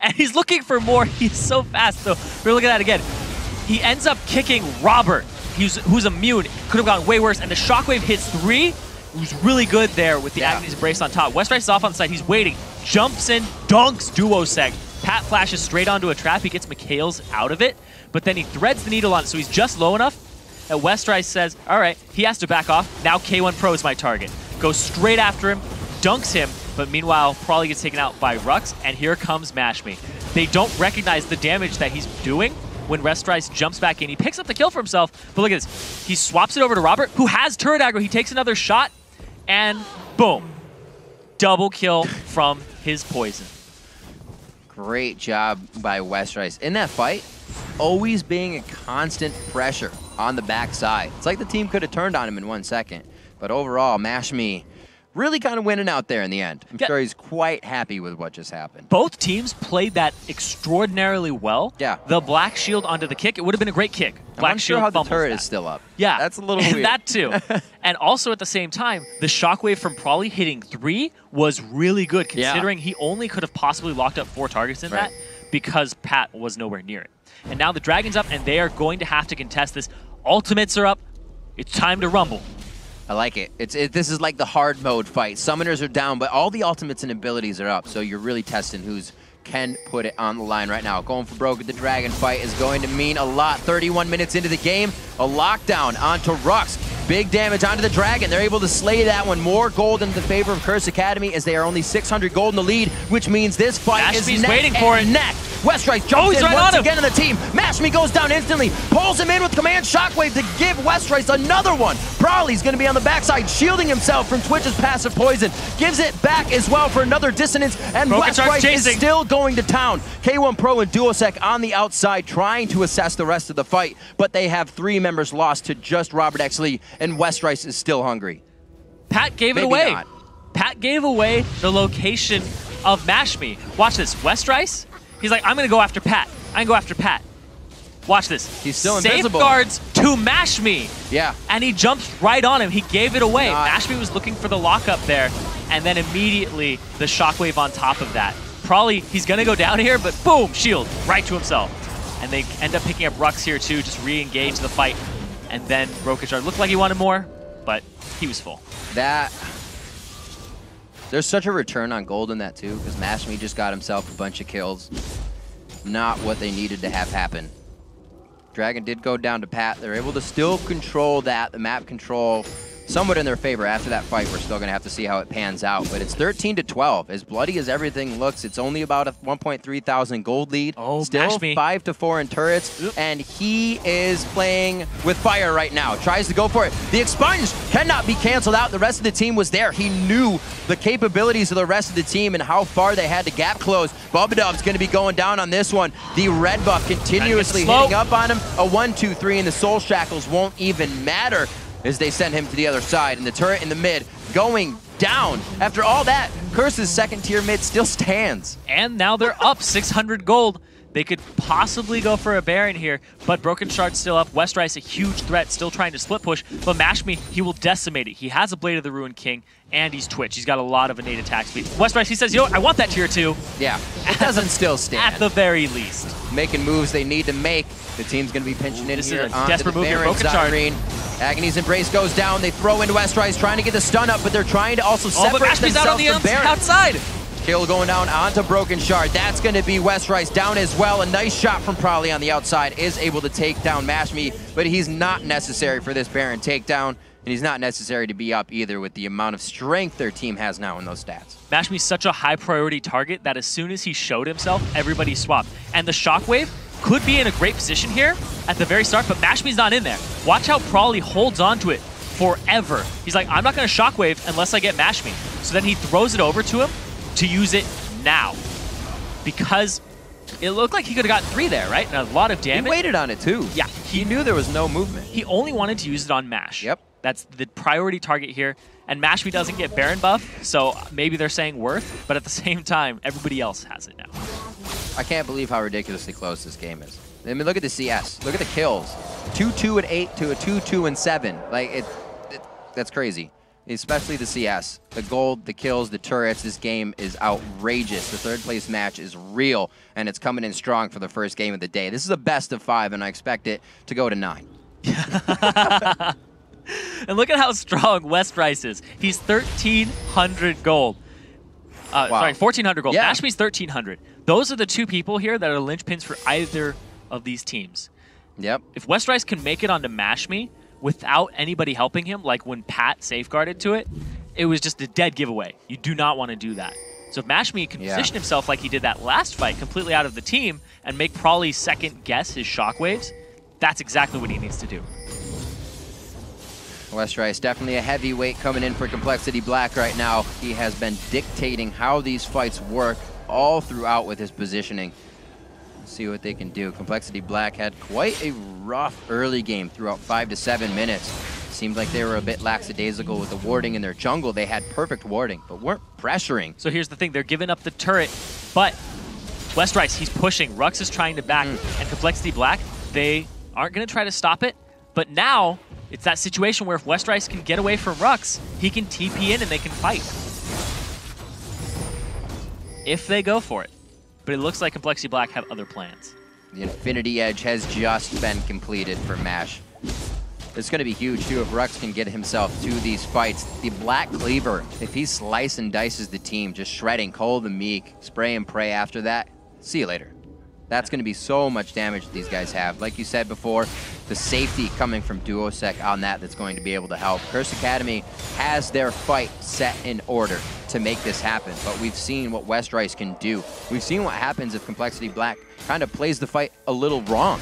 And he's looking for more. He's so fast, though. We're looking at it again. He ends up kicking Robert, who's immune. Could have gone way worse. And the shockwave hits 3. Who's really good there with the Agony's Embrace on top. Westrice is off on the side. He's waiting. Jumps in, dunks Duosec. Pat flashes straight onto a trap. He gets Mikhail's out of it. But then he threads the needle on it, so he's just low enough that Westrice says, all right, he has to back off. Now K1 Pro is my target. Goes straight after him, dunks him. But meanwhile, Prawley gets taken out by Rux, and here comes Mashme. They don't recognize the damage that he's doing when Westrice jumps back in. He picks up the kill for himself, but look at this. He swaps it over to Robert, who has turret aggro. He takes another shot, and boom. Double kill from his poison. Great job by Westrice. In that fight, always being a constant pressure on the backside. It's like the team could have turned on him in 1 second. But overall, Mashme really kind of winning out there in the end. I'm sure he's quite happy with what just happened. Both teams played that extraordinarily well. Yeah. The black shield onto the kick, it would have been a great kick. Black I'm shield sure how the fumbles turret that. is still up. Yeah. That's a little weird. That too. And also at the same time, the shockwave from Prawley hitting 3 was really good, considering he only could have possibly locked up 4 targets in that because Pat was nowhere near it. And now the Dragon's up, and they are going to have to contest this. Ultimates are up. It's time to rumble. I like it. This is like the hard mode fight. Summoners are down, but all the ultimates and abilities are up, so you're really testing who's can put it on the line right now. Going for broke with the Dragon fight is going to mean a lot. 31 minutes into the game, a lockdown onto Rux. Big damage onto the Dragon. They're able to slay that one. More gold in the favor of Curse Academy as they are only 600 gold in the lead, which means this fight is neck waiting for it. neck. Westrice jumps in right once again in the team. Mashme goes down instantly, pulls him in with Command Shockwave to give Westrice another one. Prawley's going to be on the backside, shielding himself from Twitch's passive poison. Gives it back as well for another dissonance, and Westrice is still going to town. K1 Pro and Duosec on the outside trying to assess the rest of the fight, but they have 3 members lost to just Robert X. Lee, and Westrice is still hungry. Pat gave it away. Pat gave away the location of Mashme. Watch this. Westrice, he's like, I'm going to go after Pat. I'm going to go after Pat. Watch this. He's still invisible. Safeguards to Mashme. Yeah. And he jumps right on him. He gave it away. Mashme was looking for the lockup there, and then immediately the shockwave on top of that. Probably he's going to go down here, but boom, shield right to himself. And they end up picking up Rux here too, just re-engage the fight. And then Broken Shard looked like he wanted more, but he was full. There's such a return on gold in that too, because Mashme just got himself a bunch of kills. Not what they needed to have happen. Dragon did go down to Pat. They're able to still control that, the map control, somewhat in their favor. After that fight, we're still going to have to see how it pans out. But it's 13-12. As bloody as everything looks, it's only about a 1.3 thousand gold lead. Oh, still 5-4 in turrets. Oop. And he is playing with fire right now. Tries to go for it. The expunge cannot be canceled out. The rest of the team was there. He knew the capabilities of the rest of the team and how far they had to gap close. Bubba going to be going down on this one. The red buff continuously hitting up on him. A 1-2-3, and the soul shackles won't even matter as they send him to the other side. And the turret in the mid going down. After all that, Curse's second tier mid still stands. And now they're up 600 gold. They could possibly go for a Baron here, but Broken Shard's still up. Westrice, a huge threat, still trying to split push, but Mashme, he will decimate it. He has a Blade of the Ruined King, and he's Twitch. He's got a lot of innate attack speed. Westrice, he says, you know what, I want that tier 2. Yeah, it doesn't still stand. At the very least. Making moves they need to make. The team's going to be pinching in this here is a onto desperate the move here. Baron Broken Shard. Agony's Embrace goes down. They throw into Westrice, trying to get the stun up, but they're trying to also separate themselves out on the from Baron. outside. Kill going down onto Broken Shard. That's going to be Westrice down as well. A nice shot from Prawley on the outside is able to take down Mashme, but he's not necessary for this Baron takedown. And and he's not necessary to be up either with the amount of strength their team has now in those stats. Mashmi's such a high priority target that as soon as he showed himself, everybody swapped. And the Shockwave could be in a great position here at the very start, but Mashmi's not in there. Watch how Prawley holds on to it forever. He's like, I'm not going to Shockwave unless I get Mashmi. So then he throws it over to him to use it now. Because it looked like he could have gotten 3 there, right? And a lot of damage. He waited on it too. Yeah. He knew there was no movement. He only wanted to use it on Mash. Yep. That's the priority target here. And Mashmi doesn't get Baron buff, so maybe they're saying worth, but at the same time, everybody else has it now. I can't believe how ridiculously close this game is. I mean, look at the CS. Look at the kills. 2-2 and 8 to a 2-2 and 7. Like, that's crazy. Especially the CS. The gold, the kills, the turrets. This game is outrageous. The third place match is real, and it's coming in strong for the first game of the day. This is a best of 5, and I expect it to go to 9. And look at how strong West Rice is. He's 1,300 gold. Wow. Sorry, 1,400 gold. Yeah. Mashmi's 1,300. Those are the 2 people here that are linchpins for either of these teams. Yep. If West Rice can make it onto Mashmi without anybody helping him, like when Pat safeguarded to it, it was just a dead giveaway. You do not want to do that. So if Mashmi can position himself like he did that last fight, completely out of the team, and make Prawley second guess his shockwaves, that's exactly what he needs to do. West Rice, definitely a heavyweight coming in for compLexity.Black right now. He has been dictating how these fights work all throughout with his positioning. Let's see what they can do. compLexity.Black had quite a rough early game throughout 5 to 7 minutes. Seemed like they were a bit lackadaisical with the warding in their jungle. They had perfect warding, but weren't pressuring. So here's the thing, they're giving up the turret, but West Rice, he's pushing. Rux is trying to back, and compLexity.Black, they aren't going to try to stop it, but now it's that situation where if West Rice can get away from Rux, he can TP in and they can fight. If they go for it. But it looks like compLexity.Black have other plans. The Infinity Edge has just been completed for MASH. It's going to be huge, too, if Rux can get himself to these fights. The Black Cleaver, if he slice and dices the team, just shredding Cole the Meek, spray and pray after that, see you later. That's going to be so much damage that these guys have. Like you said before, the safety coming from Duosec on that's going to be able to help. Curse Academy has their fight set in order to make this happen, but we've seen what West Rice can do. We've seen what happens if compLexity.Black kind of plays the fight a little wrong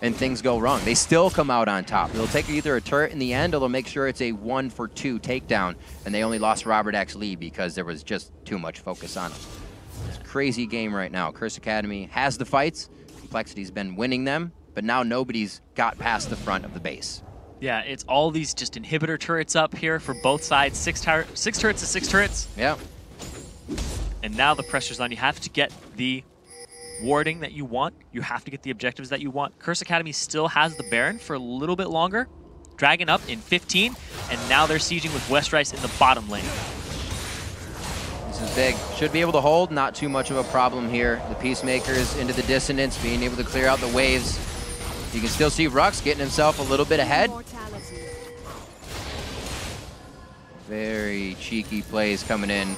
and things go wrong. They still come out on top. They'll take either a turret in the end or they'll make sure it's a 1-for-2 takedown, and they only lost Robert X. Lee because there was just too much focus on him. It's a crazy game right now. Curse Academy has the fights. compLexity's been winning them, but now nobody's got past the front of the base. Yeah, it's all these just inhibitor turrets up here for both sides. 6 turrets to 6 turrets. Yeah. And now the pressure's on. You have to get the warding that you want. You have to get the objectives that you want. Curse Academy still has the Baron for a little bit longer. Dragon up in 15, and now they're sieging with West Rice in the bottom lane. This is big. Should be able to hold. Not too much of a problem here. The Peacemakers into the dissonance, being able to clear out the waves. You can still see Rux getting himself a little bit ahead. Very cheeky plays coming in.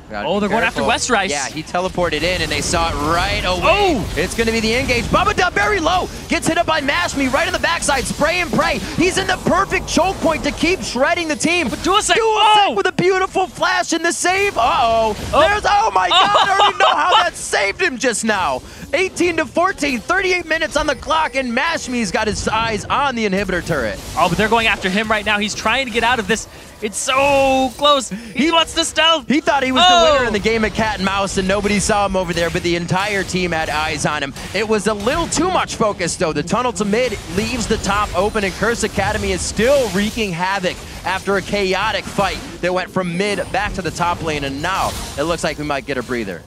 Oh, they're going after West Rice. Yeah, he teleported in and they saw it right away. Oh! It's going to be the engage. Bubba Dub very low. Gets hit up by Mashmi right on the backside. Spray and pray. He's in the perfect choke point to keep shredding the team. Duosec with a beautiful flash in the save. There's, oh my God, I don't even know how that saved him just now. 18 to 14, 38 minutes on the clock, and Mashmi's got his eyes on the inhibitor turret. Oh, but they're going after him right now. He's trying to get out of this. It's so close. He wants to stealth. He thought he was the winner in the game of cat and mouse, and nobody saw him over there, but the entire team had eyes on him. It was a little too much focus, though. The tunnel to mid leaves the top open, and Curse Academy is still wreaking havoc after a chaotic fight that went from mid back to the top lane, and now it looks like we might get a breather.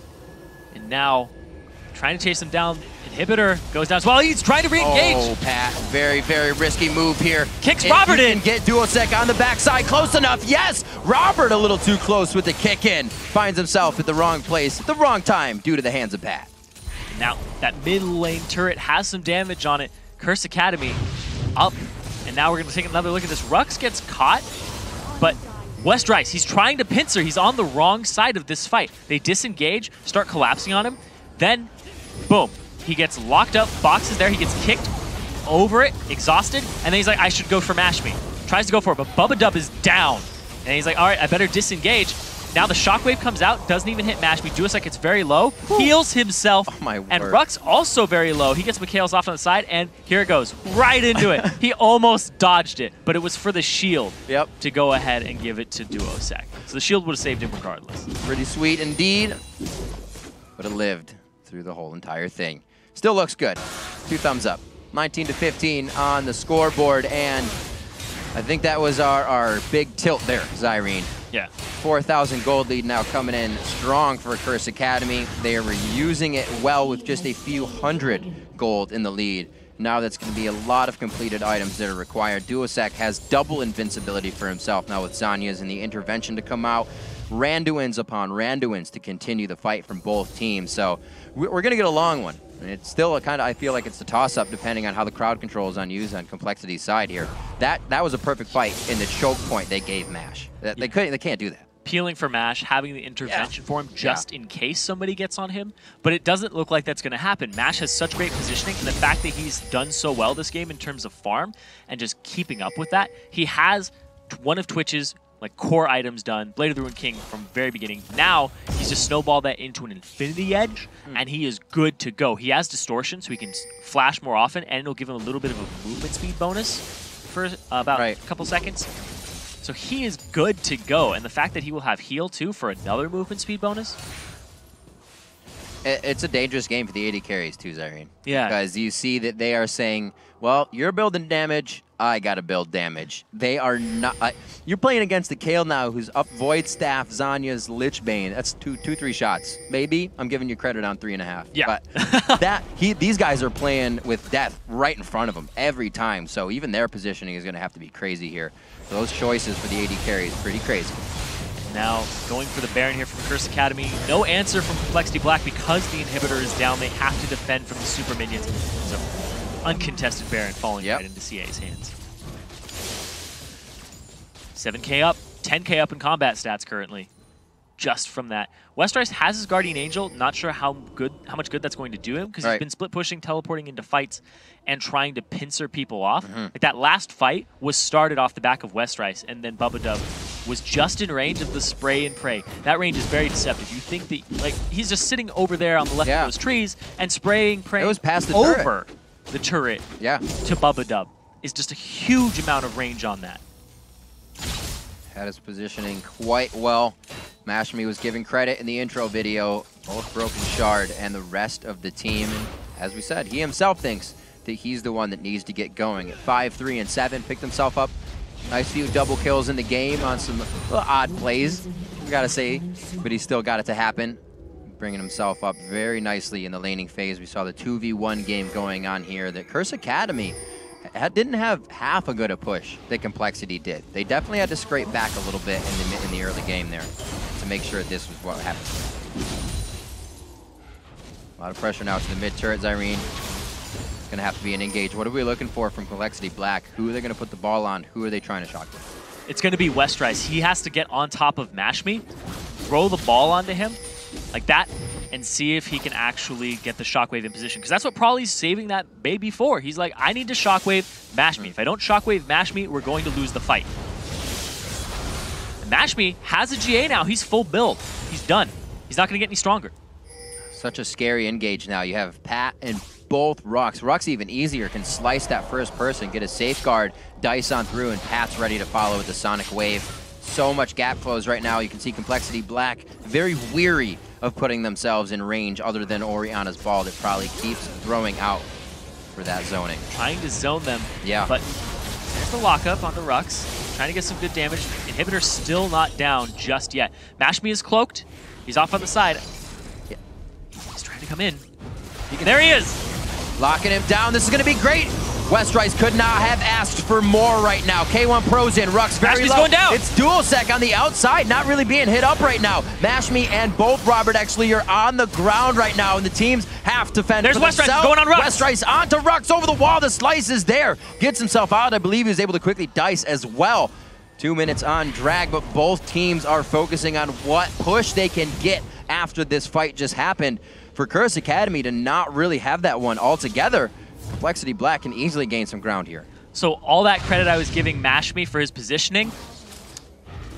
And now, trying to chase him down. Inhibitor goes down as well. He's trying to re-engage. Oh, Pat, very, very risky move here. Kicks Robert in. Get Duosec on the backside close enough. Yes, Robert a little too close with the kick in. Finds himself at the wrong place at the wrong time due to the hands of Pat. Now, that mid lane turret has some damage on it. Curse Academy up. And now we're going to take another look at this. Rux gets caught, but West Rice, he's trying to pincer. He's on the wrong side of this fight. They disengage, start collapsing on him. Then, boom. He gets locked up, boxes there, he gets kicked over it, exhausted, and then he's like, I should go for Mashmi. tries to go for it, but Bubba is down. And he's like, all right, I better disengage. Now the shockwave comes out, doesn't even hit Mashmi. Duosek gets very low, heals himself, and Rux also very low. He gets Mikhail's off on the side, and here it goes, right into it. He almost dodged it, but it was for the shield to go ahead and give it to Duosek. So the shield would have saved him regardless. Pretty sweet indeed, but it lived through the whole entire thing. Still looks good. 2 thumbs up. 19-15 on the scoreboard, and I think that was our big tilt there, Zyrene. Yeah. 4,000 gold lead now coming in strong for Curse Academy. They are using it well with just a few hundred gold in the lead. Now that's going to be a lot of completed items that are required. Duosek has double invincibility for himself now with Zanya's and the intervention to come out. Randuins upon Randuins to continue the fight from both teams. So we're going to get a long one. And it's still a kind of, I feel like it's a toss-up depending on how the crowd control is on use on complexity's side here. That was a perfect fight in the choke point they gave Mash. They can't do that. Peeling for Mash, having the intervention for him just in case somebody gets on him, but it doesn't look like that's going to happen. Mash has such great positioning, and the fact that he's done so well this game in terms of farm and just keeping up with that, he has one of Twitch's core items done, Blade of the Ruined King from very beginning. Now, he's just snowballed that into an Infinity Edge, and he is good to go. He has Distortion, so he can flash more often, and it'll give him a little bit of a movement speed bonus for about a couple seconds. So he is good to go, and the fact that he will have Heal, too, for another movement speed bonus. It's a dangerous game for the AD carries, too, Zyrene. Yeah. Because you see that they are saying, well, you're building damage, I gotta build damage. They are not... you're playing against the Kayle now, who's up Void Staff, Zanya's Lich Bane. That's 3 shots. Maybe. I'm giving you credit on 3.5. Yeah. But these guys are playing with death right in front of them every time. So even their positioning is going to have to be crazy here. So those choices for the AD carry is pretty crazy. Now, going for the Baron here from Curse Academy. No answer from compLexity.Black because the inhibitor is down. They have to defend from the super minions. So, uncontested Baron falling right into CA's hands. 7k up, 10k up in combat stats currently. Just from that. Westrice has his Guardian Angel. Not sure how much good that's going to do him because he's been split pushing, teleporting into fights, and trying to pincer people off. Like that last fight was started off the back of Westrice, and then Bubba was just in range of the spray and pray. That range is very deceptive. You think that he's just sitting over there on the left of those trees and spraying, praying. It was past the over the turret to Bubba is just a huge amount of range on that. Had his positioning quite well. Mashmi was giving credit in the intro video, both Broken Shard and the rest of the team. And as we said, he himself thinks that he's the one that needs to get going. At 5, 3, and 7, picked himself up. Nice few double kills in the game on some odd plays, we gotta say, but he still got it to happen. Bringing himself up very nicely in the laning phase. We saw the 2v1 game going on here. The Curse Academy didn't have half a good a push that compLexity did. They definitely had to scrape back a little bit in the early game there to make sure this was what happened. A lot of pressure now to the mid turret, Zyrene. It's going to have to be an engage. What are we looking for from compLexity.Black? Who are they going to put the ball on? Who are they trying to shock with? It's going to be Westrice. He has to get on top of Mashmi, throw the ball onto him like that, and see if he can actually get the shockwave in position. Because that's what Prawley's saving that baby for. He's like, I need to shockwave Mashmi. If I don't shockwave Mashmi, we're going to lose the fight. And Mashmi has a GA now. He's full build. He's done. He's not going to get any stronger. Such a scary engage now. You have Pat and both Rux. Rux even easier, can slice that first person, get a safeguard, dice on through, and Pat's ready to follow with the Sonic Wave. So much gap close right now. You can see compLexity.Black very weary of putting themselves in range other than Oriana's ball that probably keeps throwing out for that zoning. Trying to zone them. Yeah. But there's the lockup on the Rux. Trying to get some good damage. Inhibitor still not down just yet. Mashmi is cloaked. He's off on the side. Yeah. He's trying to come in. There he is. Locking him down. This is going to be great. Westrice could not have asked for more right now. K1 Pro's in. Rux very low. Going down. It's Duosek on the outside, not really being hit up right now. Mashmi and both Robert actually are on the ground right now, and the teams have to fend for themselves. There's Westrice going on Rux. Westrice onto Rux over the wall. The slice is there. Gets himself out. I believe he was able to quickly dice as well. 2 minutes on drag, but both teams are focusing on what push they can get after this fight just happened. For Curse Academy to not really have that one altogether, compLexity.Black can easily gain some ground here. So all that credit I was giving Mashme for his positioning,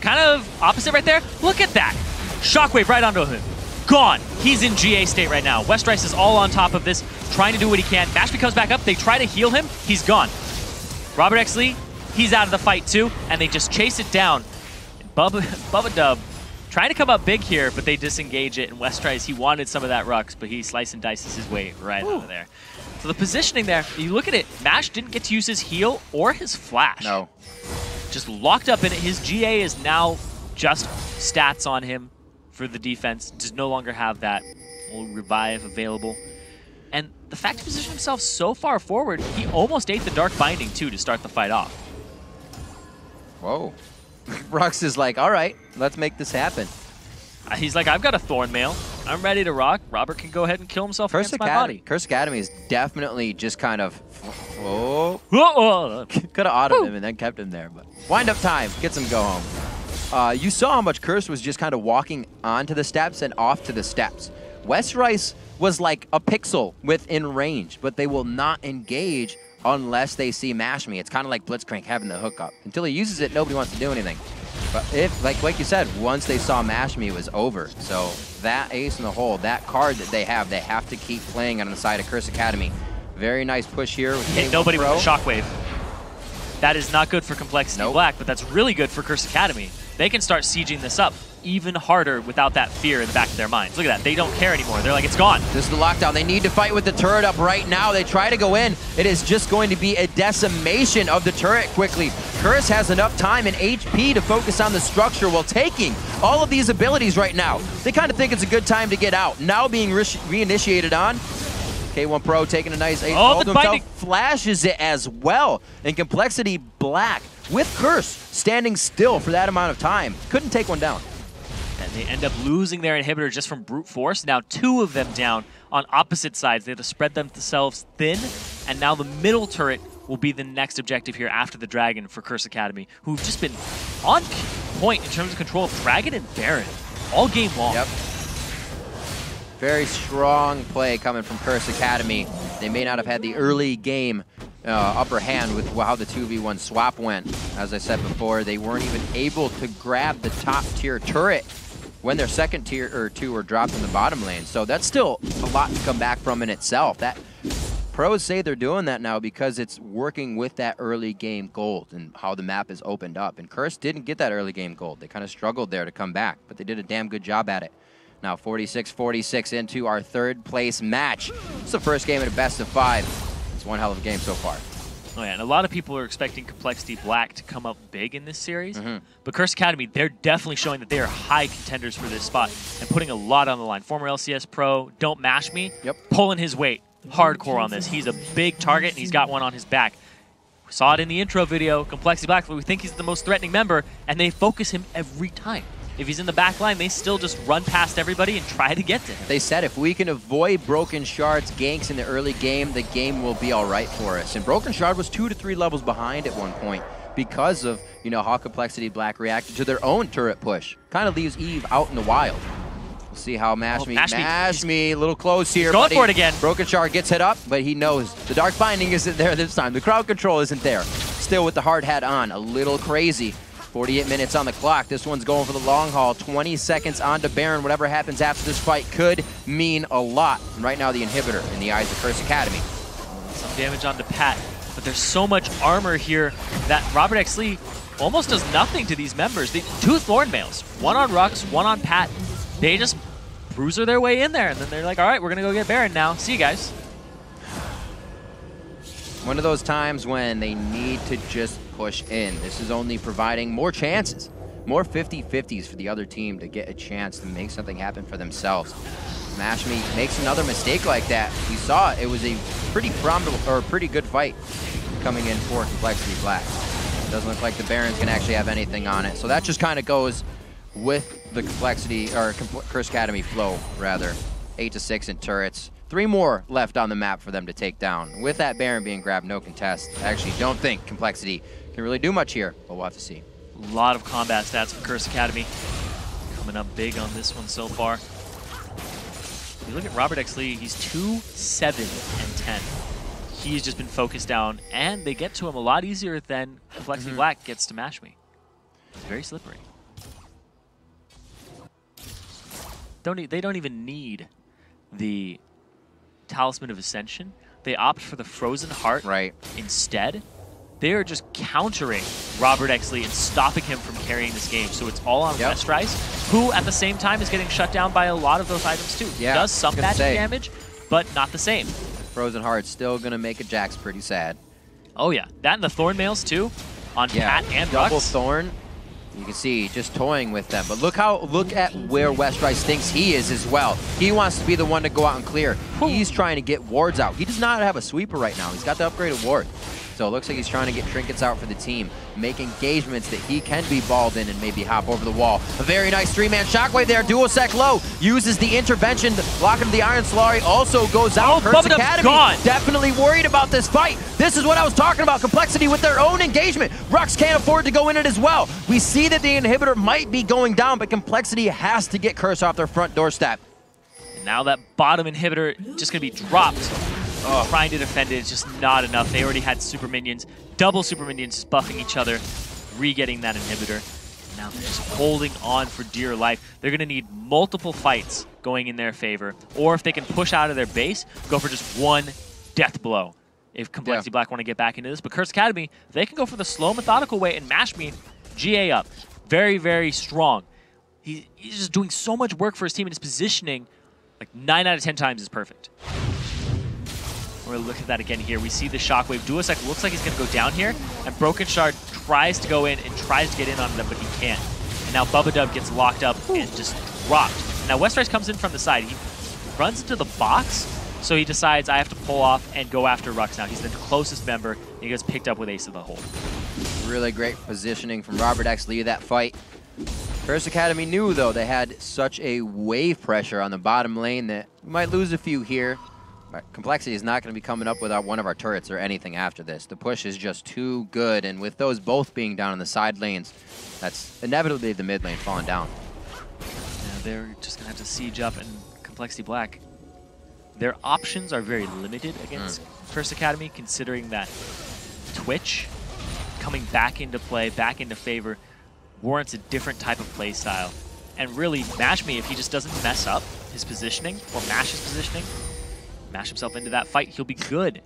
kind of opposite right there. Look at that. Shockwave right onto him. Gone. He's in GA state right now. Westrice is all on top of this, trying to do what he can. Mashme comes back up. They try to heal him. He's gone. Robert X. Lee, he's out of the fight too, and they just chase it down. Bubba Dub trying to come up big here, but they disengage it. And Westrice, he wanted some of that Rux, but he slice and dices his way right out of there. So the positioning there, you look at it, Mash didn't get to use his heal or his flash. No. Just locked up in it. His GA is now just stats on him for the defense. Does no longer have that revive available. And the fact he positioned himself so far forward, he almost ate the Dark Binding too to start the fight off. Whoa. Rux is like, all right, let's make this happen. He's like, I've got a Thorn Mail. I'm ready to rock. Robert can go ahead and kill himself against my body. Curse Academy is definitely just kind of, Whoa. could have autoed him and then kept him there. But wind up time, gets him go home. You saw how much Curse was just kind of walking onto the steps and off to the steps. Westrice was like a pixel within range, but they will not engage unless they see Mashme. It's kind of like Blitzcrank having the hookup. Until he uses it, nobody wants to do anything. But if, like you said, once they saw Mashme, it was over. So that ace in the hole, that card that they have to keep playing on the side of Curse Academy. Very nice push here. Hit nobody with a Shockwave. That is not good for compLexity.Black, but that's really good for Curse Academy. They can start sieging this up even harder without that fear in the back of their minds. Look at that. They don't care anymore. They're like, it's gone. This is the lockdown. They need to fight with the turret up right now. They try to go in. It is just going to be a decimation of the turret quickly. Curse has enough time and HP to focus on the structure while taking all of these abilities right now. They kind of think it's a good time to get out. Now being reinitiated on. K1 Pro taking a nice ace. Oh, the binding. Flashes it as well. And compLexity.Black with Curse standing still for that amount of time. Couldn't take one down. And they end up losing their inhibitor just from brute force. Now 2 of them down on opposite sides. They have to spread themselves thin. And now the middle turret will be the next objective here after the Dragon for Curse Academy, who've just been on point in terms of control of Dragon and Baron all game long. Yep. Very strong play coming from Curse Academy. They may not have had the early game upper hand with how the 2v1 swap went. As I said before, they weren't even able to grab the top tier turret when their second tier or 2 were dropped in the bottom lane. So that's still a lot to come back from in itself. That pros say they're doing that now because it's working with that early game gold and how the map is opened up. And Curse didn't get that early game gold. They kind of struggled there to come back, but they did a damn good job at it. Now 46-46 into our 3rd place match. It's the first game in a best of 5. It's one hell of a game so far. Oh yeah, and a lot of people are expecting compLexity.Black to come up big in this series. But Curse Academy, they're definitely showing that they are high contenders for this spot and putting a lot on the line. Former LCS pro, Don't Mash Me, pulling his weight hardcore on this. He's a big target and he's got one on his back. We saw it in the intro video, compLexity.Black, we think he's the most threatening member, and they focus him every time. If he's in the back line, they still just run past everybody and try to get to him. They said if we can avoid Broken Shard's ganks in the early game, the game will be all right for us. And Broken Shard was 2 to 3 levels behind at one point because of, you know, how compLexity.Black reacted to their own turret push. Kind of leaves Eve out in the wild. We'll see how Mashme, a little close here. Going for it again. Broken Shard gets hit up, but he knows the Dark Binding isn't there this time. The crowd control isn't there. Still with the hard hat on, a little crazy. 48 minutes on the clock. This one's going for the long haul. 20 seconds on to Baron. Whatever happens after this fight could mean a lot. And right now, the inhibitor in the eyes of Curse Academy. Some damage onto Pat, but there's so much armor here that Robert X. Lee almost does nothing to these members. 2 Thorn Mails, 1 on Rux, 1 on Pat. They just bruiser their way in there, and then they're like, all right, we're going to go get Baron now. See you guys. One of those times when they need to just push in. This is only providing more chances, more 50-50s for the other team to get a chance to make something happen for themselves. Mashme makes another mistake like that. We saw it was a pretty good fight coming in for compLexity.Black. Doesn't look like the Baron's gonna actually have anything on it. So that just kind of goes with the Curse Academy flow, rather. 8 to 6 in turrets. 3 more left on the map for them to take down. With that Baron being grabbed, no contest. I actually don't think compLexity can really do much here, but we'll have to see. A lot of combat stats for Curse Academy. Coming up big on this one so far. You look at Robert X. Lee, he's 2, 7, and 10. he's just been focused down, and they get to him a lot easier than compLexity.Black gets to MashMe. It's very slippery. They don't even need the Talisman of Ascension. They opt for the Frozen Heart instead. They are just countering Robert Exley and stopping him from carrying this game. So it's all on Westrice, who at the same time is getting shut down by a lot of those items too. He does some magic damage, but not the same. Frozen Heart's still going to make a Jax pretty sad. Oh yeah, that and the Thorn Mails too, on Cat and Double Rux. Thorn. You can see just toying with them, but look at where Westrice thinks he is as well. He wants to be the one to go out and clear. He's trying to get wards out. He does not have a sweeper right now. He's got the upgraded ward. So it looks like he's trying to get trinkets out for the team, make engagements that he can be balled in and maybe hop over the wall. A very nice 3-man shockwave there. Duosec low, uses the intervention to block into the Iron Solari, also goes out. Curse Academy gone. Definitely worried about this fight. This is what I was talking about, compLexity with their own engagement. Rux can't afford to go in it as well. We see that the inhibitor might be going down, but compLexity has to get Curse off their front doorstep. And now that bottom inhibitor just gonna be dropped. Trying to defend it is just not enough. They already had super minions, double super minions just buffing each other, re-getting that inhibitor. Now they're just holding on for dear life. They're gonna need multiple fights going in their favor, or if they can push out of their base, go for just one death blow if compLexity.Black want to get back into this. But Curse Academy, they can go for the slow, methodical way and MashMe GA up. Very, very strong. He's just doing so much work for his team, and his positioning, like 9 out of 10 times, is perfect. We're gonna look at that again here. We see the Shockwave. Duosec looks like he's gonna go down here, and Broken Shard tries to go in and tries to get in on them, but he can't. And now Bubba gets locked up and just dropped. Now Westrice comes in from the side. He runs into the box, so he decides I have to pull off and go after Rux now. He's the closest member, and he gets picked up with Ace of the Hole. Really great positioning from Robert Exley that fight. Curse Academy knew, though, they had such a wave pressure on the bottom lane that we might lose a few here. But compLexity is not going to be coming up without one of our turrets or anything after this. The push is just too good, and with those both being down in the side lanes, that's inevitably the mid lane falling down. Yeah, they're just going to have to siege up, and compLexity.Black, their options are very limited against Curse Academy, considering that Twitch coming back into play, back into favor, warrants a different type of play style. And really, MashMe, if he just doesn't mess up his positioning, or mash his positioning, mash himself into that fight, he'll be good.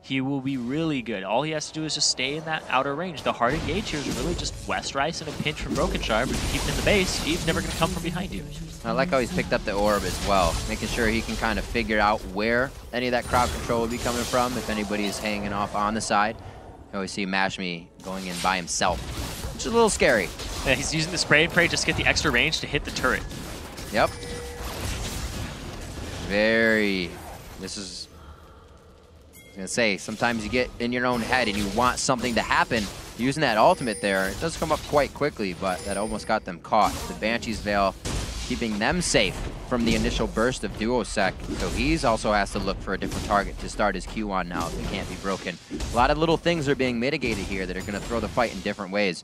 He will be really good. All he has to do is just stay in that outer range. The hard engage here is really just Westrice and a pinch from Broken Shard, but if you keep him in the base, he's never going to come from behind you. I like how he's picked up the orb as well, making sure he can kind of figure out where any of that crowd control will be coming from if anybody is hanging off on the side. You always see MashMe going in by himself, which is a little scary. Yeah, he's using the spray and pray just to get the extra range to hit the turret. Yep. This is, I was going to say, sometimes you get in your own head and you want something to happen. Using that ultimate there, it does come up quite quickly, but that almost got them caught. The Banshee's Veil keeping them safe from the initial burst of Duosec, so he's also has to look for a different target to start his Q on now if it can't be broken. A lot of little things are being mitigated here that are going to throw the fight in different ways.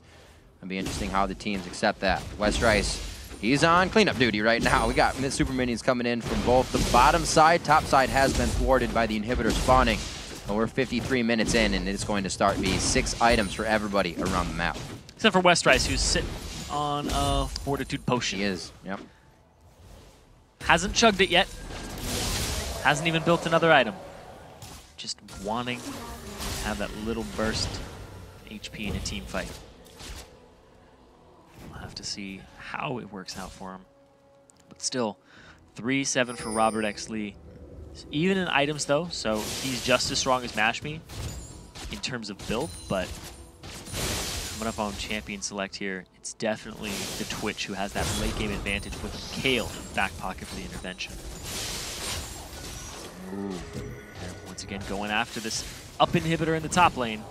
It'll be interesting how the teams accept that. Westrice, he's on cleanup duty right now. We got super minions coming in from both the bottom side. Top side has been thwarted by the inhibitor spawning. And we're 53 minutes in, and it's going to start being 6 items for everybody around the map. Except for Westrice, who's sitting on a Fortitude Potion. He is, yep. Hasn't chugged it yet. Hasn't even built another item. Just wanting to have that little burst HP in a team fight. We'll have to see how it works out for him. But still, 3-7 for Robert Exley. Even in items, though, so he's just as strong as MashMe in terms of build, but coming up on Champion Select here, it's definitely the Twitch who has that late game advantage with a Kale in the back pocket for the intervention. Ooh. Once again, going after this up inhibitor in the top lane.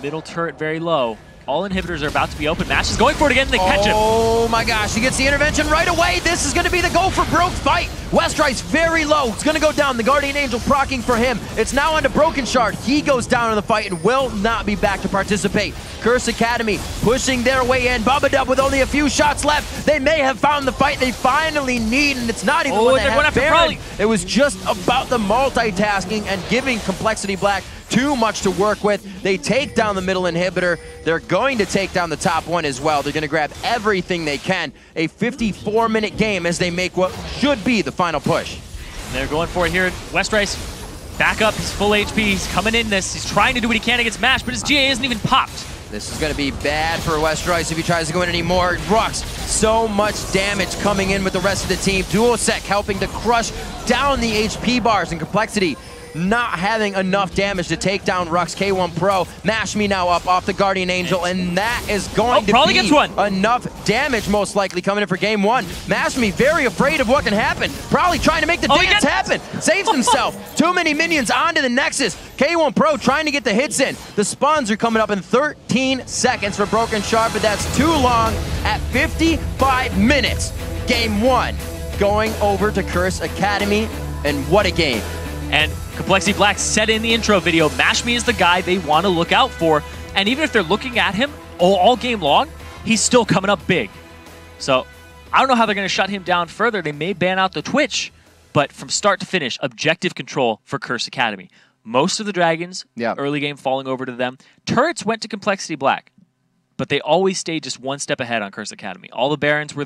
Middle turret very low. All inhibitors are about to be open. Mash is going for it again, and they catch him. Oh my gosh, he gets the intervention right away. This is going to be the go for broke fight. Westrice very low. It's going to go down. The Guardian Angel proccing for him. It's now on to Broken Shard. He goes down in the fight and will not be back to participate. Curse Academy pushing their way in. Babadub with only a few shots left. They may have found the fight they finally need, and it's not even one that has Baron. It was just about the multitasking and giving compLexity.Black too much to work with. They take down the middle inhibitor. They're going to take down the top one as well. They're going to grab everything they can. A 54-minute game as they make what should be the final push. And they're going for it here. Westrice back up. He's full HP. He's coming in this. He's trying to do what he can against Mash, but his GA isn't even popped. This is going to be bad for Westrice if he tries to go in anymore. Rux, so much damage coming in with the rest of the team. Duosec helping to crush down the HP bars, and compLexity not having enough damage to take down Rux. K1 Pro, Mash Me now up off the Guardian Angel, and that is going to be gets one. Enough damage most likely coming in for game one. Mash Me very afraid of what can happen. Probably trying to make the dance happen. Saves himself. Too many minions onto the Nexus. K1 Pro trying to get the hits in. The spawns are coming up in 13 seconds for Broken Shard, but that's too long at 55 minutes. Game one going over to Curse Academy, and what a game. And compLexity.Black said in the intro video, Mash Me is the guy they want to look out for. And even if they're looking at him all game long, he's still coming up big. So I don't know how they're going to shut him down further. They may ban out the Twitch, but from start to finish, objective control for Curse Academy. Most of the Dragons, early game falling over to them. Turrets went to compLexity.Black, but they always stayed just one step ahead on Curse Academy. All the Barons were